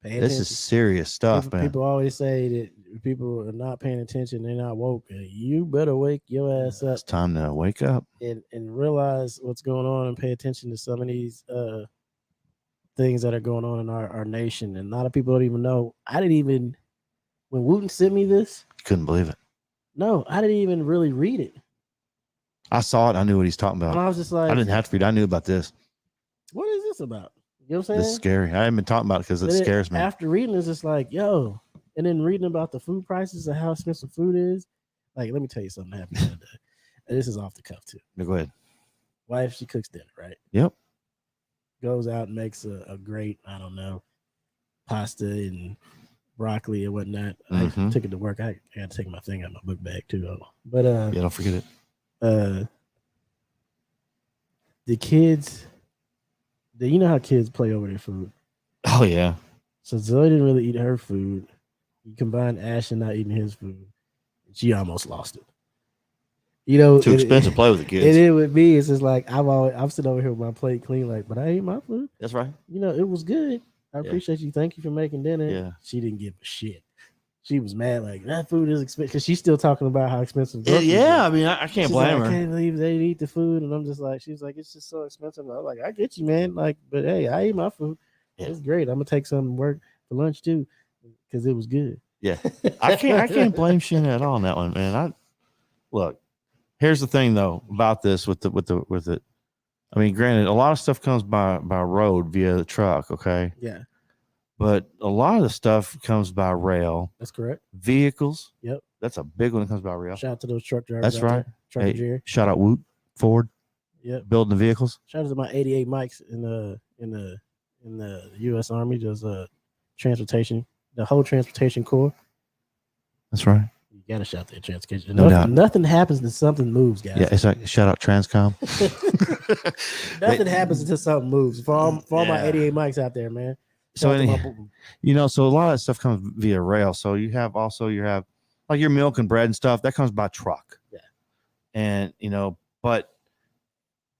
this is serious stuff, man. People always say that people are not paying attention, they're not woke. You better wake your ass up. It's time to wake up and realize what's going on and pay attention to some of these things that are going on in our nation. And a lot of people don't even know. When Wooten sent me this, couldn't believe it. No, I didn't even really read it. I saw it. I knew what he's talking about. And I was just like, I didn't have to read. I knew about this. What is this about? You know what I'm saying? This is scary. I haven't been talking about it because it scares me. After reading this, it's like, yo, And then reading about the food prices and how expensive food is, like, let me tell you something happened the other day. And this is off the cuff too. No, go ahead. Wife, she cooks dinner, right? Yep. Goes out and makes a great, I don't know, pasta and broccoli and whatnot. I took it to work. I got to take my thing out of my book bag too, though. But yeah, don't forget it. The kids, you know how kids play over their food. Oh yeah. So Zoe didn't really eat her food. You combine Ashton not eating his food, she almost lost it. You know, too expensive to play with the kids. And it with me, it's just like I'm sitting over here with my plate clean, like, but I ate my food. That's right. You know, it was good. I appreciate you. Thank you for making dinner. Yeah. She didn't give a shit. She was mad, like, that food is expensive, because she's still talking about how expensive. Yeah, I mean, I can't blame her. I can't believe they eat the food, and I'm just like, she's like, it's just so expensive. I'm like, I get you, man. Like, but hey, I ate my food. Yeah. It's great. I'm gonna take some to work for lunch too, because it was good. Yeah, I can't blame Shannon at all on that one, man. Look. Here's the thing, though, about this with it. I mean, granted, a lot of stuff comes by road via the truck, okay? Yeah. But a lot of the stuff comes by rail. That's correct. Vehicles. Yep. That's a big one that comes by rail. Shout out to those truck drivers. That's right. Trucker Jerry. Shout out Woot Ford. Yep. Building the vehicles. Shout out to my 88 Mikes in the U.S. Army. Does transportation, the whole transportation corps. That's right. You gotta shout that transportation. No doubt. Nothing happens until something moves, guys. Yeah, it's like shout out Transcom. Nothing happens until something moves. For all my 88 mics out there, man. So so a lot of that stuff comes via rail. So you have like your milk and bread and stuff that comes by truck. Yeah. And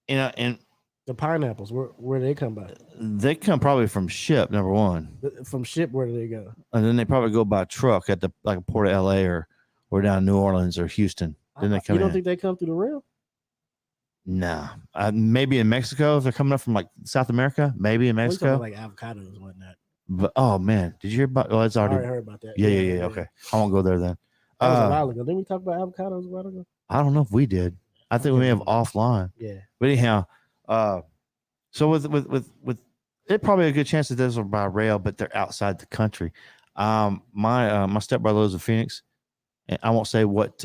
and the pineapples, where do they come by? They come probably from ship, number one. From ship, where do they go? And then they probably go by truck at like a port of LA or down in New Orleans or Houston. Then they come. You don't think they come through the rail? Nah, maybe in Mexico if they're coming up from like South America. Maybe in Mexico, like avocados and whatnot. But oh man, did you hear about? Well, it's already. I already heard about that. Yeah. Okay, I won't go there then. That was a while ago. Didn't we talk about avocados a while ago? I don't know if we did. I think we may have offline. Yeah. But anyhow, so with it probably a good chance that those are by rail, but they're outside the country. My stepbrother lives in Phoenix, and I won't say what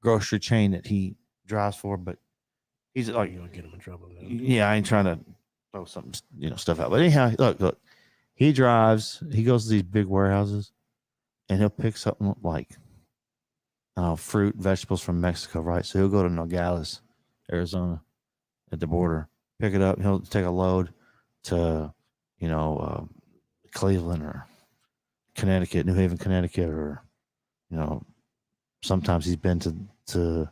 grocery chain that he drives for, but he's like, you're gonna get him in trouble. Though. Yeah, I ain't trying to throw something, stuff out. But anyhow, look, he goes to these big warehouses, and he'll pick something like fruit, vegetables from Mexico, right? So he'll go to Nogales, Arizona, at the border, pick it up. He'll take a load to, Cleveland or Connecticut, New Haven, Connecticut, or, sometimes he's been to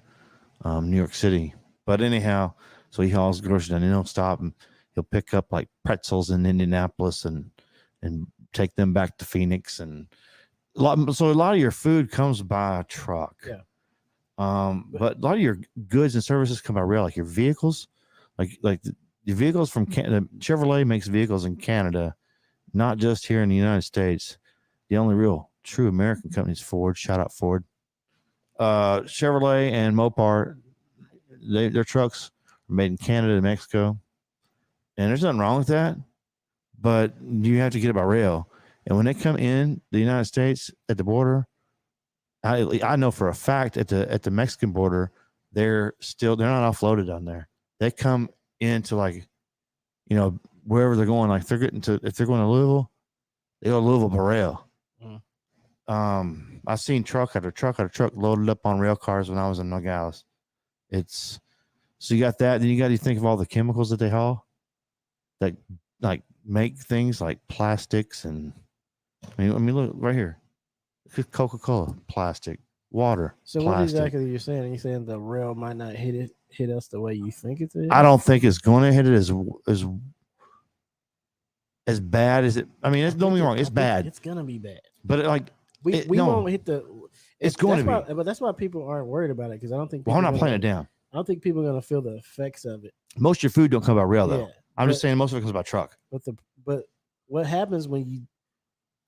New York City. But anyhow, so he hauls groceries down. He don't stop, and he'll pick up like pretzels in Indianapolis and take them back to Phoenix. And a lot of your food comes by truck. Yeah. But a lot of your goods and services come by rail, like your vehicles, like the vehicles from Canada. Chevrolet makes vehicles in Canada, not just here in the United States. The only real true American company is Ford. Shout out Ford. Chevrolet and Mopar, their trucks are made in Canada and Mexico, and there's nothing wrong with that. But you have to get it by rail, and when they come in the United States at the border, I know for a fact at the Mexican border, they're not offloaded on there. They come into wherever they're going. Like if they're going to Louisville, they go to Louisville by rail. I've seen truck after truck loaded up on rail cars when I was in Nogales. So you got that. Then you got to think of all the chemicals that they haul that like make things like plastics and I mean look right here. Coca-Cola, plastic, water. So plastic. What exactly are you saying? Are you saying the rail might not hit us the way you think it's hit? I don't think it's going to hit it as bad as it. I mean, don't get me wrong, it's bad. It's gonna be bad. But we won't hit the. It's going to be. But that's why people aren't worried about it because I don't think. I'm not playing it down. I don't think people are gonna feel the effects of it. Most of your food don't come by rail though. Yeah, I'm just saying most of it comes by truck. But what happens when you?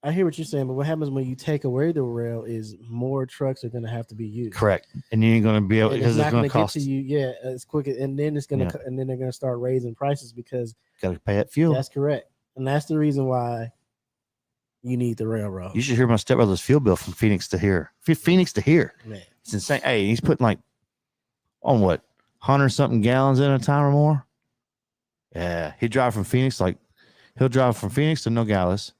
I hear what you're saying, but what happens when you take away the rail is more trucks are going to have to be used. Correct, and you ain't going to be able because it's going to cost get to you. Yeah, as quick, and then it's going to, and then they're going to start raising prices because got to pay that fuel. That's correct, and that's the reason why You need the railroad. You should hear my stepbrother's field bill from Phoenix to here. Phoenix to here. Man. It's insane. Hey, he's putting like on what 100-something gallons in a time or more. Yeah, he'll drive from Phoenix to Nogales,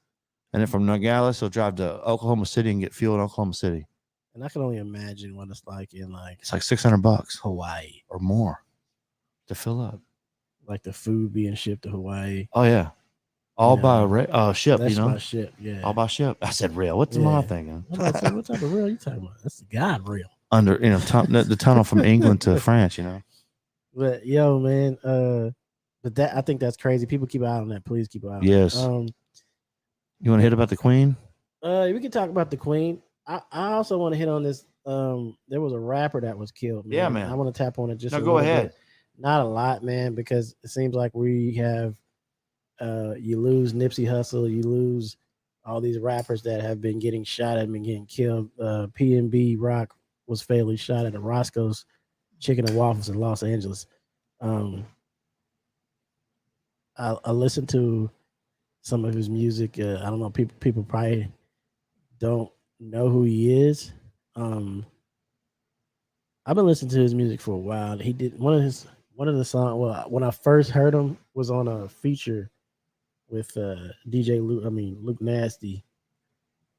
and then from Nogales he'll drive to Oklahoma City and get fuel in Oklahoma City. And I can only imagine what it's like in like it's like $600 Hawaii or more to fill up. Like the food being shipped to Hawaii. Oh yeah, all by ship. That's by ship. Yeah, all by ship. I said rail. What's the mom thinking? What type of rail you talking about? That's the God rail. Under the tunnel from England to France. But yo, man, but that I think that's crazy. People keep an eye on that. Please keep an eye on yes. that. You want to hit about the Queen? We can talk about the Queen. I also want to hit on this. There was a rapper that was killed. Man. Yeah, man. I want to tap on it just. No, go ahead. Bit. Not a lot, man, because it seems like we have. You lose Nipsey Hussle, you lose all these rappers that have been getting shot at and getting killed. PNB Rock was fatally shot at a Roscoe's Chicken and Waffles in Los Angeles. I listened to some of his music. I don't know. People probably don't know who he is. I've been listening to his music for a while. He did one of the songs. Well, when I first heard him was on a feature with Luke Nasty,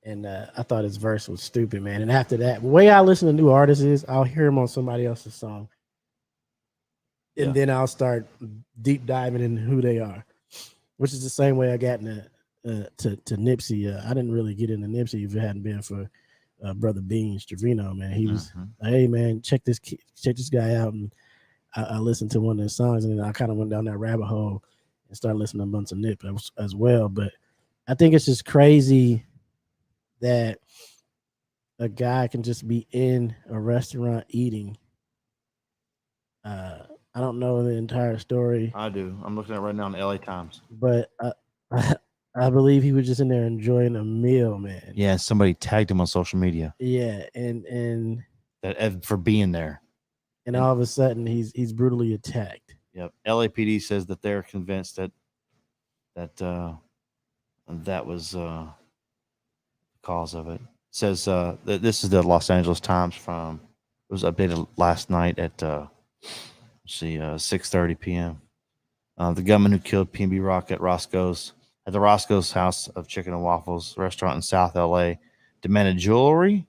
and I thought his verse was stupid, man. And after that, the way I listen to new artists is I'll hear him on somebody else's song, and then I'll start deep diving in who they are, which is the same way I got into to Nipsey. I didn't really get into Nipsey if it hadn't been for Brother Beans Trevino, man. He was, hey man, check this guy out, and I listened to one of his songs, and then I kind of went down that rabbit hole and started listening to a bunch of Nip as well. But I think it's just crazy that a guy can just be in a restaurant eating. I don't know the entire story. I do. I'm looking at it right now in the LA Times. But I believe he was just in there enjoying a meal, man. Yeah, somebody tagged him on social media. Yeah, and that for being there. And all of a sudden he's brutally attacked. Yep. LAPD says that they're convinced that was the cause of it. It says that this is the Los Angeles Times it was updated last night at 6:30 p.m. The gunman who killed PNB Rock at the Roscoe's House of Chicken and Waffles restaurant in South LA demanded jewelry,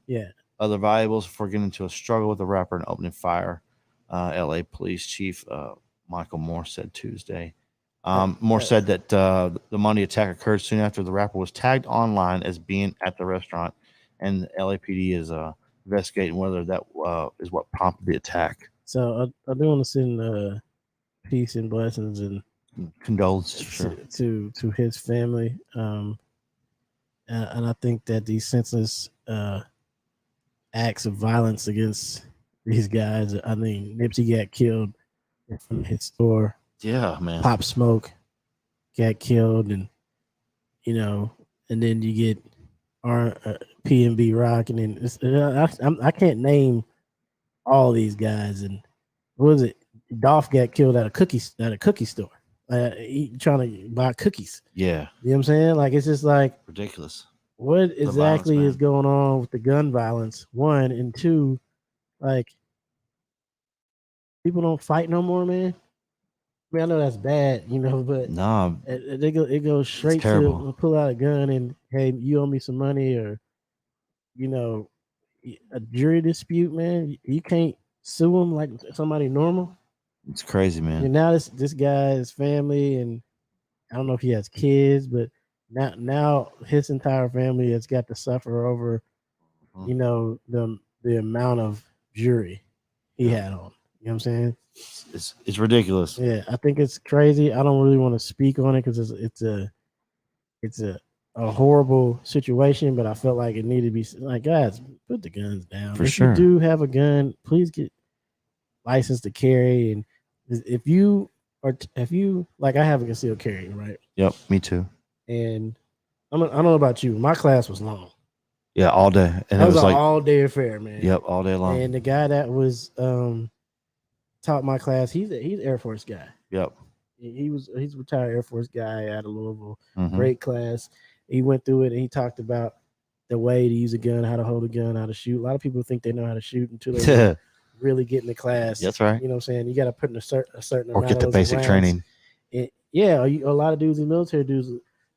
other valuables before getting into a struggle with the rapper and opening fire. LA Police Chief Michael Moore said Tuesday. Moore said that the Monday attack occurred soon after the rapper was tagged online as being at the restaurant, and the LAPD is investigating whether that is what prompted the attack. So I do want to send peace and blessings and condolences to his family. And I think that these senseless acts of violence against these guys. I mean, Nipsey got killed from his store. Yeah, man. Pop Smoke got killed, and and then you get PNB Rock, and then I can't name all these guys. And what was it? Dolph got killed at a cookie store. Trying to buy cookies. Yeah, you know what I'm saying? Like, it's just like ridiculous. What exactly is going on with the gun violence? One, and two, like, people don't fight no more, man. I mean, I know that's bad, but no, it goes straight to pull out a gun and, hey, you owe me some money, or a jury dispute, man. You can't sue him like somebody normal. It's crazy, man. And now this guy's family, and I don't know if he has kids, but now his entire family has got to suffer over, the amount of jury he had on. You know what I'm saying? It's ridiculous. Yeah, I think it's crazy. I don't really want to speak on it because it's a horrible situation, but I felt like it needed to be like, guys, put the guns down. For sure. If you do have a gun, please get licensed to carry. And if you like, I have a concealed carry, right? Yep, me too. And I don't know about you. My class was long. Yeah, all day, and it was like all day affair, man. Yep, all day long. And the guy that was taught my class, he's an Air Force guy. Yep. He's a retired Air Force guy out of Louisville. Great class. he went through it and he talked about the way to use a gun, how to hold a gun, how to shoot. A lot of people think they know how to shoot until they really get in the class. That's right. You know what I'm saying? You got to put in a certain or amount get of the those basic rounds. training. A lot of dudes in the military dudes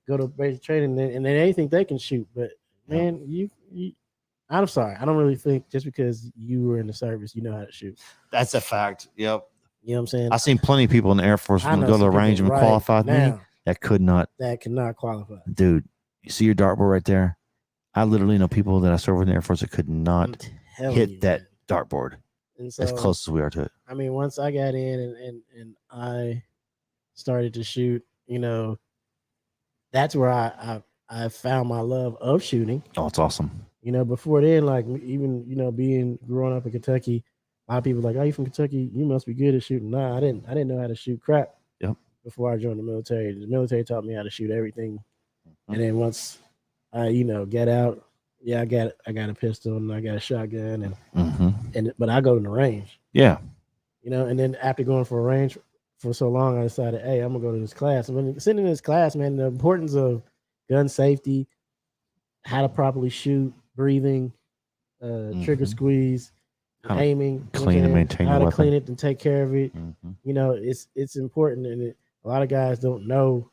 go to basic training and they think they can shoot. But man, you I'm sorry, I don't really think just because you were in the service, you know how to shoot. That's a fact. Yep. You know what I'm saying? I've seen plenty of people in the Air Force when they go to the range and qualify with me that cannot qualify. Dude, you see your dartboard right there? I literally know people that I served in the Air Force that could not hit that dartboard as close as we are to it. I mean, once I got in and I started to shoot, you know, that's where I found my love of shooting. Oh, it's awesome. You know, before then, like even, you know, growing up in Kentucky, a lot of people were like, oh, you from Kentucky? You must be good at shooting. Nah, I didn't know how to shoot crap. Yep. Before I joined the military. The military taught me how to shoot everything. And then once I, you know, get out, I got a pistol and I got a shotgun but I go to the range. Yeah. You know, and then after going for a range for so long, I decided, hey, I'm gonna go to this class. And when sitting in this class, man, the importance of gun safety, how to properly shoot, breathing, trigger squeeze, aiming, clean and maintain how to clean it and take care of it. You know, it's important, and a lot of guys don't know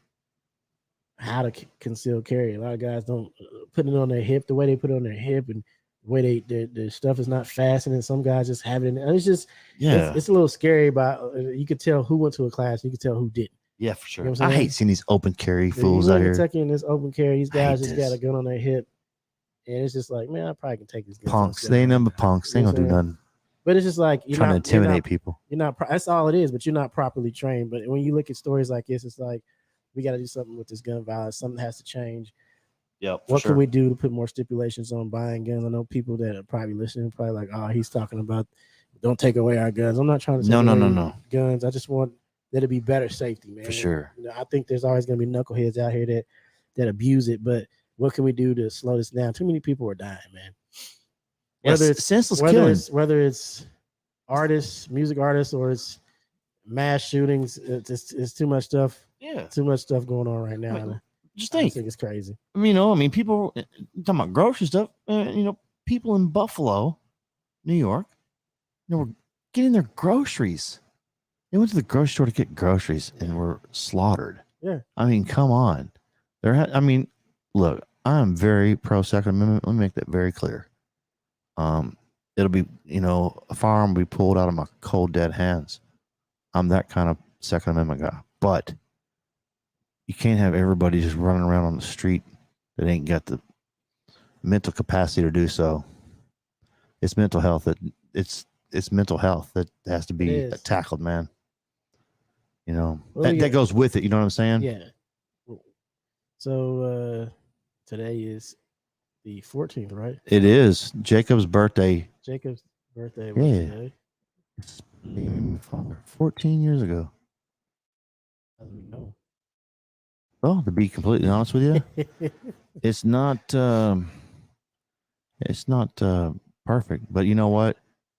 how to conceal carry. A lot of guys don't put it on their hip the way they put it on their hip, and the way their stuff is not fastened. And some guys just have it in. And it's just it's a little scary. But you could tell who went to a class. You could tell who didn't. Yeah, for sure. You know I hate seeing these open carry fools out here. Kentucky in this open carry, these guys just got a gun on their hip, and it's just like, man, I probably can take this gun. Punks, they ain't number punks. They ain't gonna do nothing. But it's just like you're trying to intimidate people. You're not. That's all it is. But you're not properly trained. But when you look at stories like this, it's like we got to do something with this gun violence. Something has to change. Yeah. What can we do to put more stipulations on buying guns? I know people that are probably listening, probably like, oh, he's talking about don't take away our guns. I'm not trying to take away guns. I just want there to be better safety, man. For sure. You know, I think there's always going to be knuckleheads out here that abuse it. But what can we do to slow this down? Too many people are dying, man. Whether it's senseless killing, whether it's artists, music artists, or it's mass shootings, it's too much stuff. Yeah, too much stuff going on right now. I mean, just think it's crazy. You know, I mean, people talking about grocery stuff. You know, people in Buffalo, New York, you know, were getting their groceries. They went to the grocery store to get groceries and were slaughtered. Yeah, I mean, come on. I mean, look, I'm very pro Second Amendment. Let me make that very clear. It'll be, you know, a firearm will be pulled out of my cold, dead hands. I'm that kind of Second Amendment guy. But you can't have everybody just running around on the street that ain't got the mental capacity to do so. It's mental health it's mental health that has to be tackled, man. You know, that goes with it. You know what I'm saying? Yeah. So today is the 14th, right? It is Jacob's birthday. Jacob's birthday was today. It's 14 years ago. How do we know? Well, to be completely honest with you, it's not perfect. But you know what?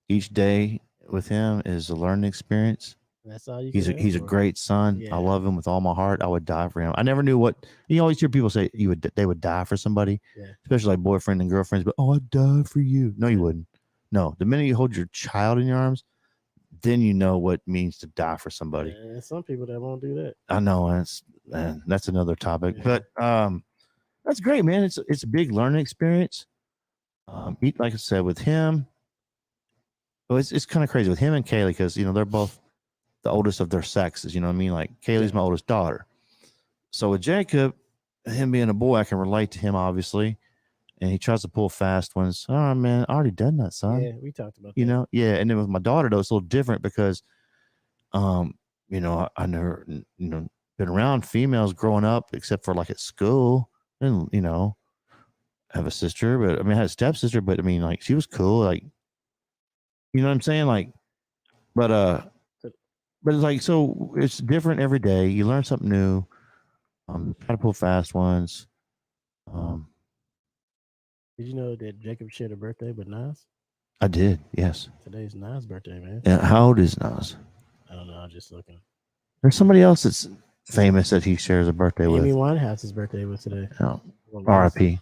Each day with him is a learning experience. That's all you. He's a great son. Yeah. I love him with all my heart. I would die for him. I never knew what you always hear people say. They would die for somebody, especially like boyfriend and girlfriends. But I'd die for you. No, you wouldn't. No, the minute you hold your child in your arms, then you know what it means to die for somebody. Yeah, some people that won't do that. I know, that's another topic. Yeah. But that's great, man. It's a big learning experience. Like I said, with him, well, it's kind of crazy with him and Kaylee because you know they're both the oldest of their sexes. You know what I mean? Like Kaylee's my oldest daughter. So with Jacob, him being a boy, I can relate to him obviously. And he tries to pull fast ones. Oh man, I already done that, son. Yeah, we talked about you know, yeah. And then with my daughter though, it's a little different because you know, I never, you know, been around females growing up except for like at school. And, you know, I have a sister, but I mean I had a stepsister, but I mean like she was cool, like you know what I'm saying? Like, but it's like so it's different every day. You learn something new. Try to pull fast ones. Did you know that Jacob shared a birthday with Nas? I did, yes. Today's Nas' birthday, man. Yeah, how old is Nas? I don't know. I'm just looking. There's somebody else that's famous that he shares a birthday Amy with. Winehouse's birthday was today. Oh, R.I.P.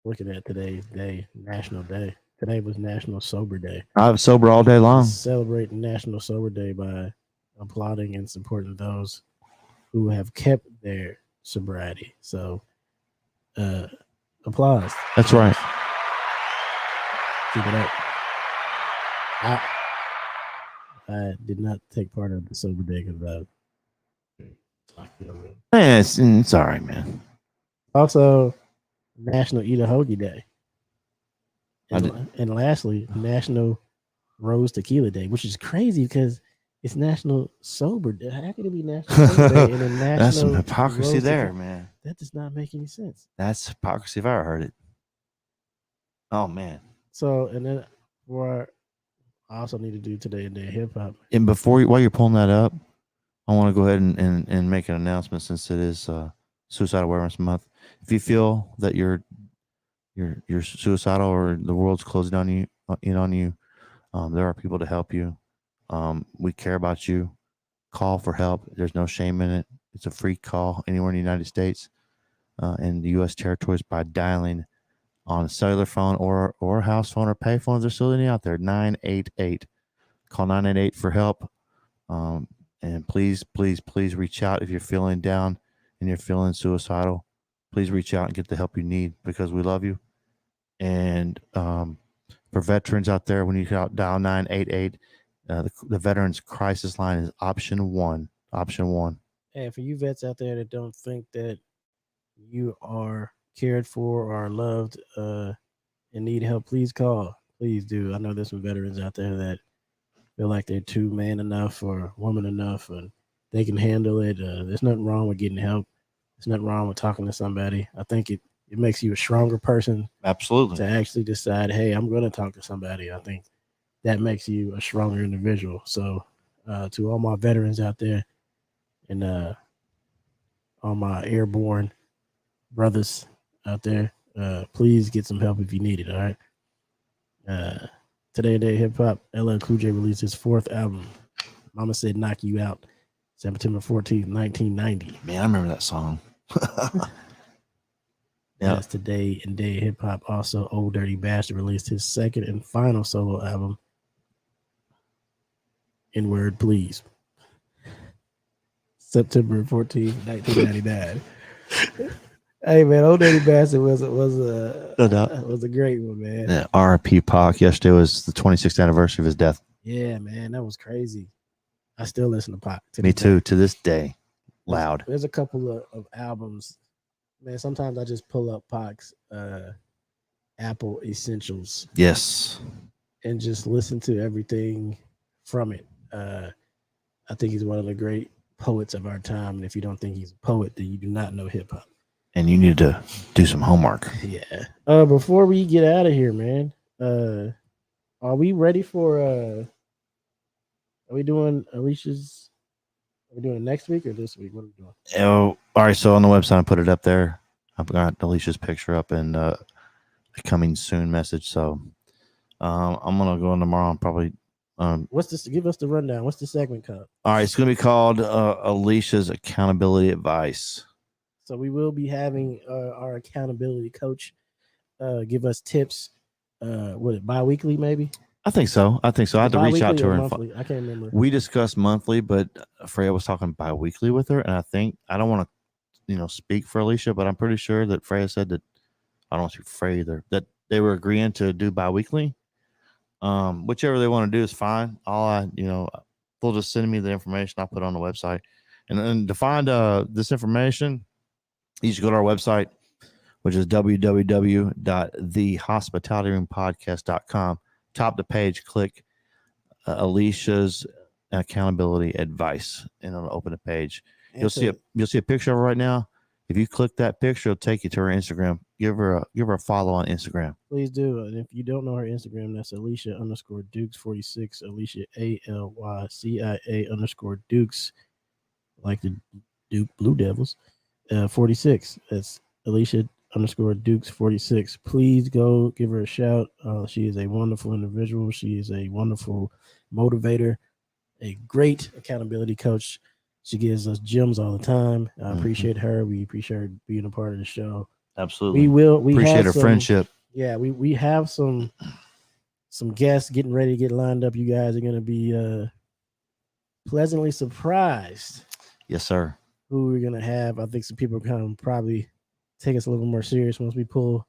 Looking at today's day, National Day. Today was National Sober Day. I was sober all day long. Celebrating National Sober Day by applauding and supporting those who have kept their sobriety. So, applause. That's right. Keep it up. I did not take part of the sober day because it's all right, man. Also, National Eat a Hoagie Day. And lastly, National Rose Tequila Day, which is crazy because it's National Sober Day. How can it be National Sober Day and then National That's some hypocrisy Rose there, Tequila? man. That does not make any sense. That's hypocrisy if I ever heard it. Oh, man. So, and then I also need to do Today in Day Hip Hop. And while you're pulling that up, I want to go ahead and make an announcement since it is Suicide Awareness Month. If you feel that you're suicidal or the world's closing on you, there are people to help you. We care about you. Call for help. There's no shame in it. It's a free call anywhere in the United States and the U.S. territories by dialing on a cellular phone or a house phone or pay phones. They're still out there. 988. Call 988 for help. And please reach out if you're feeling down and you're feeling suicidal. Please reach out and get the help you need because we love you. And for veterans out there, when you dial 988, the Veterans Crisis Line is option one. Option one. And for you vets out there that don't think that you are cared for or are loved and need help, please call. Please do. I know there's some veterans out there that feel like they're too man enough or woman enough and they can handle it. There's nothing wrong with getting help. There's nothing wrong with talking to somebody. I think it makes you a stronger person. Absolutely. To actually decide, hey, I'm going to talk to somebody. I think that makes you a stronger individual. So to all my veterans out there and all my airborne brothers out there, please get some help if you need it, all right? Today in Day Hip Hop, LL Cool J released his 4th album, Mama Said Knock You Out, September 14th, 1990. Man, I remember that song. Yeah. That's Today in Day Hip Hop. Also, Old Dirty Bastard released his 2nd and final solo album, N-Word Please, September 14th, 1999. Hey man, Old Dirty Bastard was a great one, man. Yeah, R.I.P. Pac. Yesterday was the 26th anniversary of his death. Yeah, man, that was crazy. I still listen to Pac. Me too, to this day. Loud. There's a couple of albums. Man, sometimes I just pull up Pac's Apple Essentials. Yes. And just listen to everything from it. I think he's one of the great poets of our time. And if you don't think he's a poet, then you do not know hip hop. And you need to do some homework. Yeah. Before we get out of here, man, are we ready for are we doing Alicia's? Are we doing it next week or this week? What are we doing? Oh, all right. So on the website, I put it up there. I've got Alicia's picture up and a coming soon message. So I'm gonna go in tomorrow and probably. What's this? Give us the rundown. What's the segment called? All right, it's gonna be called Alicia's Accountability Advice. So we will be having our accountability coach give us tips. Bi-weekly maybe? I think so. I had to reach out to her. Monthly? I can't remember. We discussed monthly, but Freya was talking bi-weekly with her, and I don't want to, speak for Alicia, but I'm pretty sure that Freya said that I don't want to speak for Freya either, that they were agreeing to do bi-weekly. Whichever they want to do is fine. They'll just send me the information. I'll put it on the website, and then to find this information, you should go to our website, which is www.thehospitalityroompodcast.com. Top of the page, click Alicia's Accountability Advice, and it'll open a page. You'll see a picture of her right now. If you click that picture, it'll take you to her Instagram. Give her a follow on Instagram. Please do. And if you don't know her Instagram, that's Alicia_Dukes46. Alicia ALYCIA_Dukes, like the Duke Blue Devils. 46. That's Alicia_Dukes46. Please go give her a shout. She is a wonderful individual. She is a wonderful motivator. a great accountability coach. She gives us gems all the time. I appreciate her. We appreciate her being a part of the show. Absolutely. We appreciate her friendship. Yeah, we have some guests getting ready to get lined up. You guys are going to be pleasantly surprised. Yes, sir. Who we're going to have. I think some people are going to probably take us a little more serious once we pull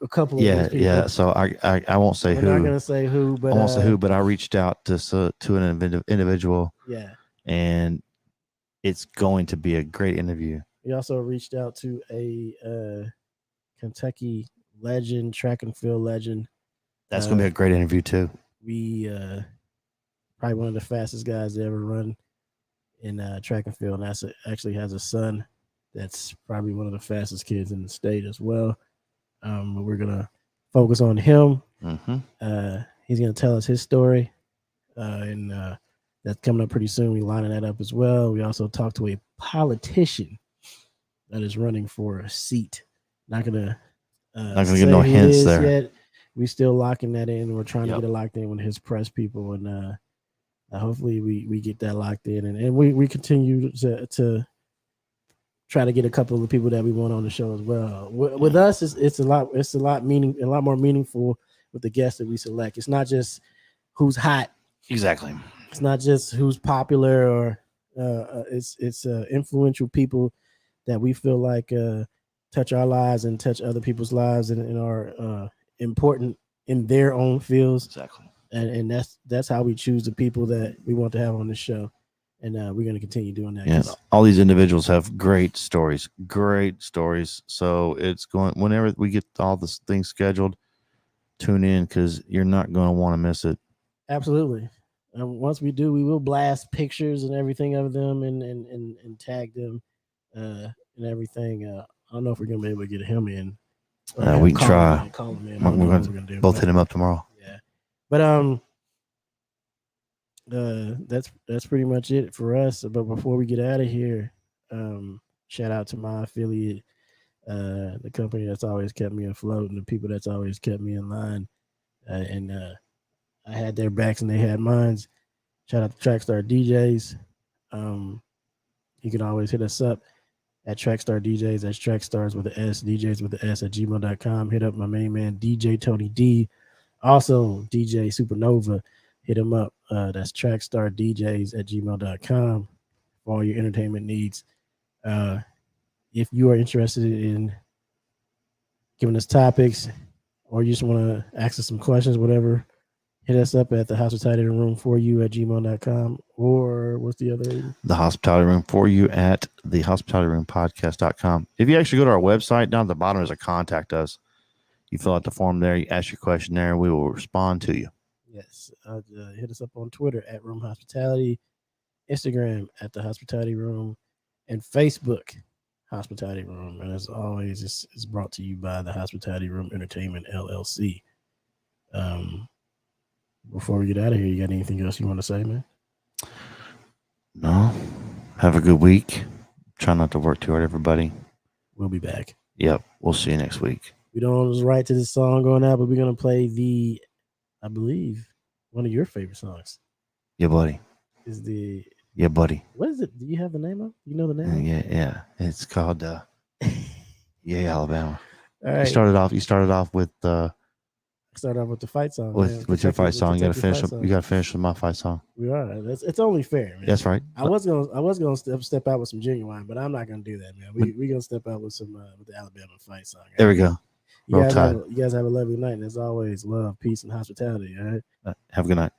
a couple of these people. Yeah. So I won't say who. We're not going to say who, but I won't say who, but I reached out to an individual. Yeah. And it's going to be a great interview. We also reached out to a Kentucky legend, track and field legend. That's going to be a great interview too. We probably one of the fastest guys to ever run in track and field. And actually has a son that's probably one of the fastest kids in the state as well. But we're going to focus on him. He's going to tell us his story. And that's coming up pretty soon. We're lining that up as well. We also talked to a politician that is running for a seat. Not gonna give no hints there yet. We still locking that in. We're trying to get it locked in with his press people, and hopefully we get that locked in. And we continue to try to get a couple of the people that we want on the show as well. With us, it's a lot more meaningful with the guests that we select. It's not just who's hot. Exactly. It's not just who's popular or it's influential people that we feel like touch our lives and touch other people's lives and are important in their own fields. Exactly. And that's how we choose the people that we want to have on the show. And we're going to continue doing that. Yeah, all these individuals have great stories. So it's going, whenever we get all this things scheduled, tune in because you're not going to want to miss it. Absolutely. Once we do, we will blast pictures and everything of them and tag them and everything. I don't know if we're gonna be able to get him in. We can try. Call him in. We're gonna do. Both hit him up tomorrow. Yeah, but that's pretty much it for us. But before we get out of here, shout out to my affiliate, the company that's always kept me afloat and the people that's always kept me in line, and I had their backs and they had mine. Shout out to Trackstar DJs. You can always hit us up at Trackstar DJs. That's Trackstars with the S, DJs with the S at gmail.com. Hit up my main man, DJ Tony D. Also, DJ Supernova. Hit him up. That's Trackstar DJs at gmail.com for all your entertainment needs. If you are interested in giving us topics or you just want to ask us some questions, whatever, hit us up at the hospitality room for you at gmail.com, or what's the other? The hospitality room for you at the hospitalityroompodcast.com. If you actually go to our website, down at the bottom there's a contact us. You fill out the form there, you ask your question there, and we will respond to you. Yes. Hit us up on Twitter at Room Hospitality, Instagram at the Hospitality Room, and Facebook Hospitality Room. And as always, it's brought to you by the Hospitality Room Entertainment LLC. Before we get out of here, you got anything else you want to say, man? No. Have a good week. Try not to work too hard, everybody. We'll be back. Yep. We'll see you next week. We don't know what's right to this song going out, but we're going to play I believe, one of your favorite songs. Yeah, buddy. Yeah, buddy. What is it? Do you have the name of it? You know the name? Yeah. It's called Yeah, Alabama. All right. You started off with start off with the fight song. With your fight song. You gotta finish with my fight song. We are. It's only fair, man. That's right. I was gonna step out with some Genuine, but I'm not gonna do that, man. We gonna step out with some with the Alabama fight song. There we go. You guys have a lovely night, and as always, love, peace, and hospitality. All right. Have a good night.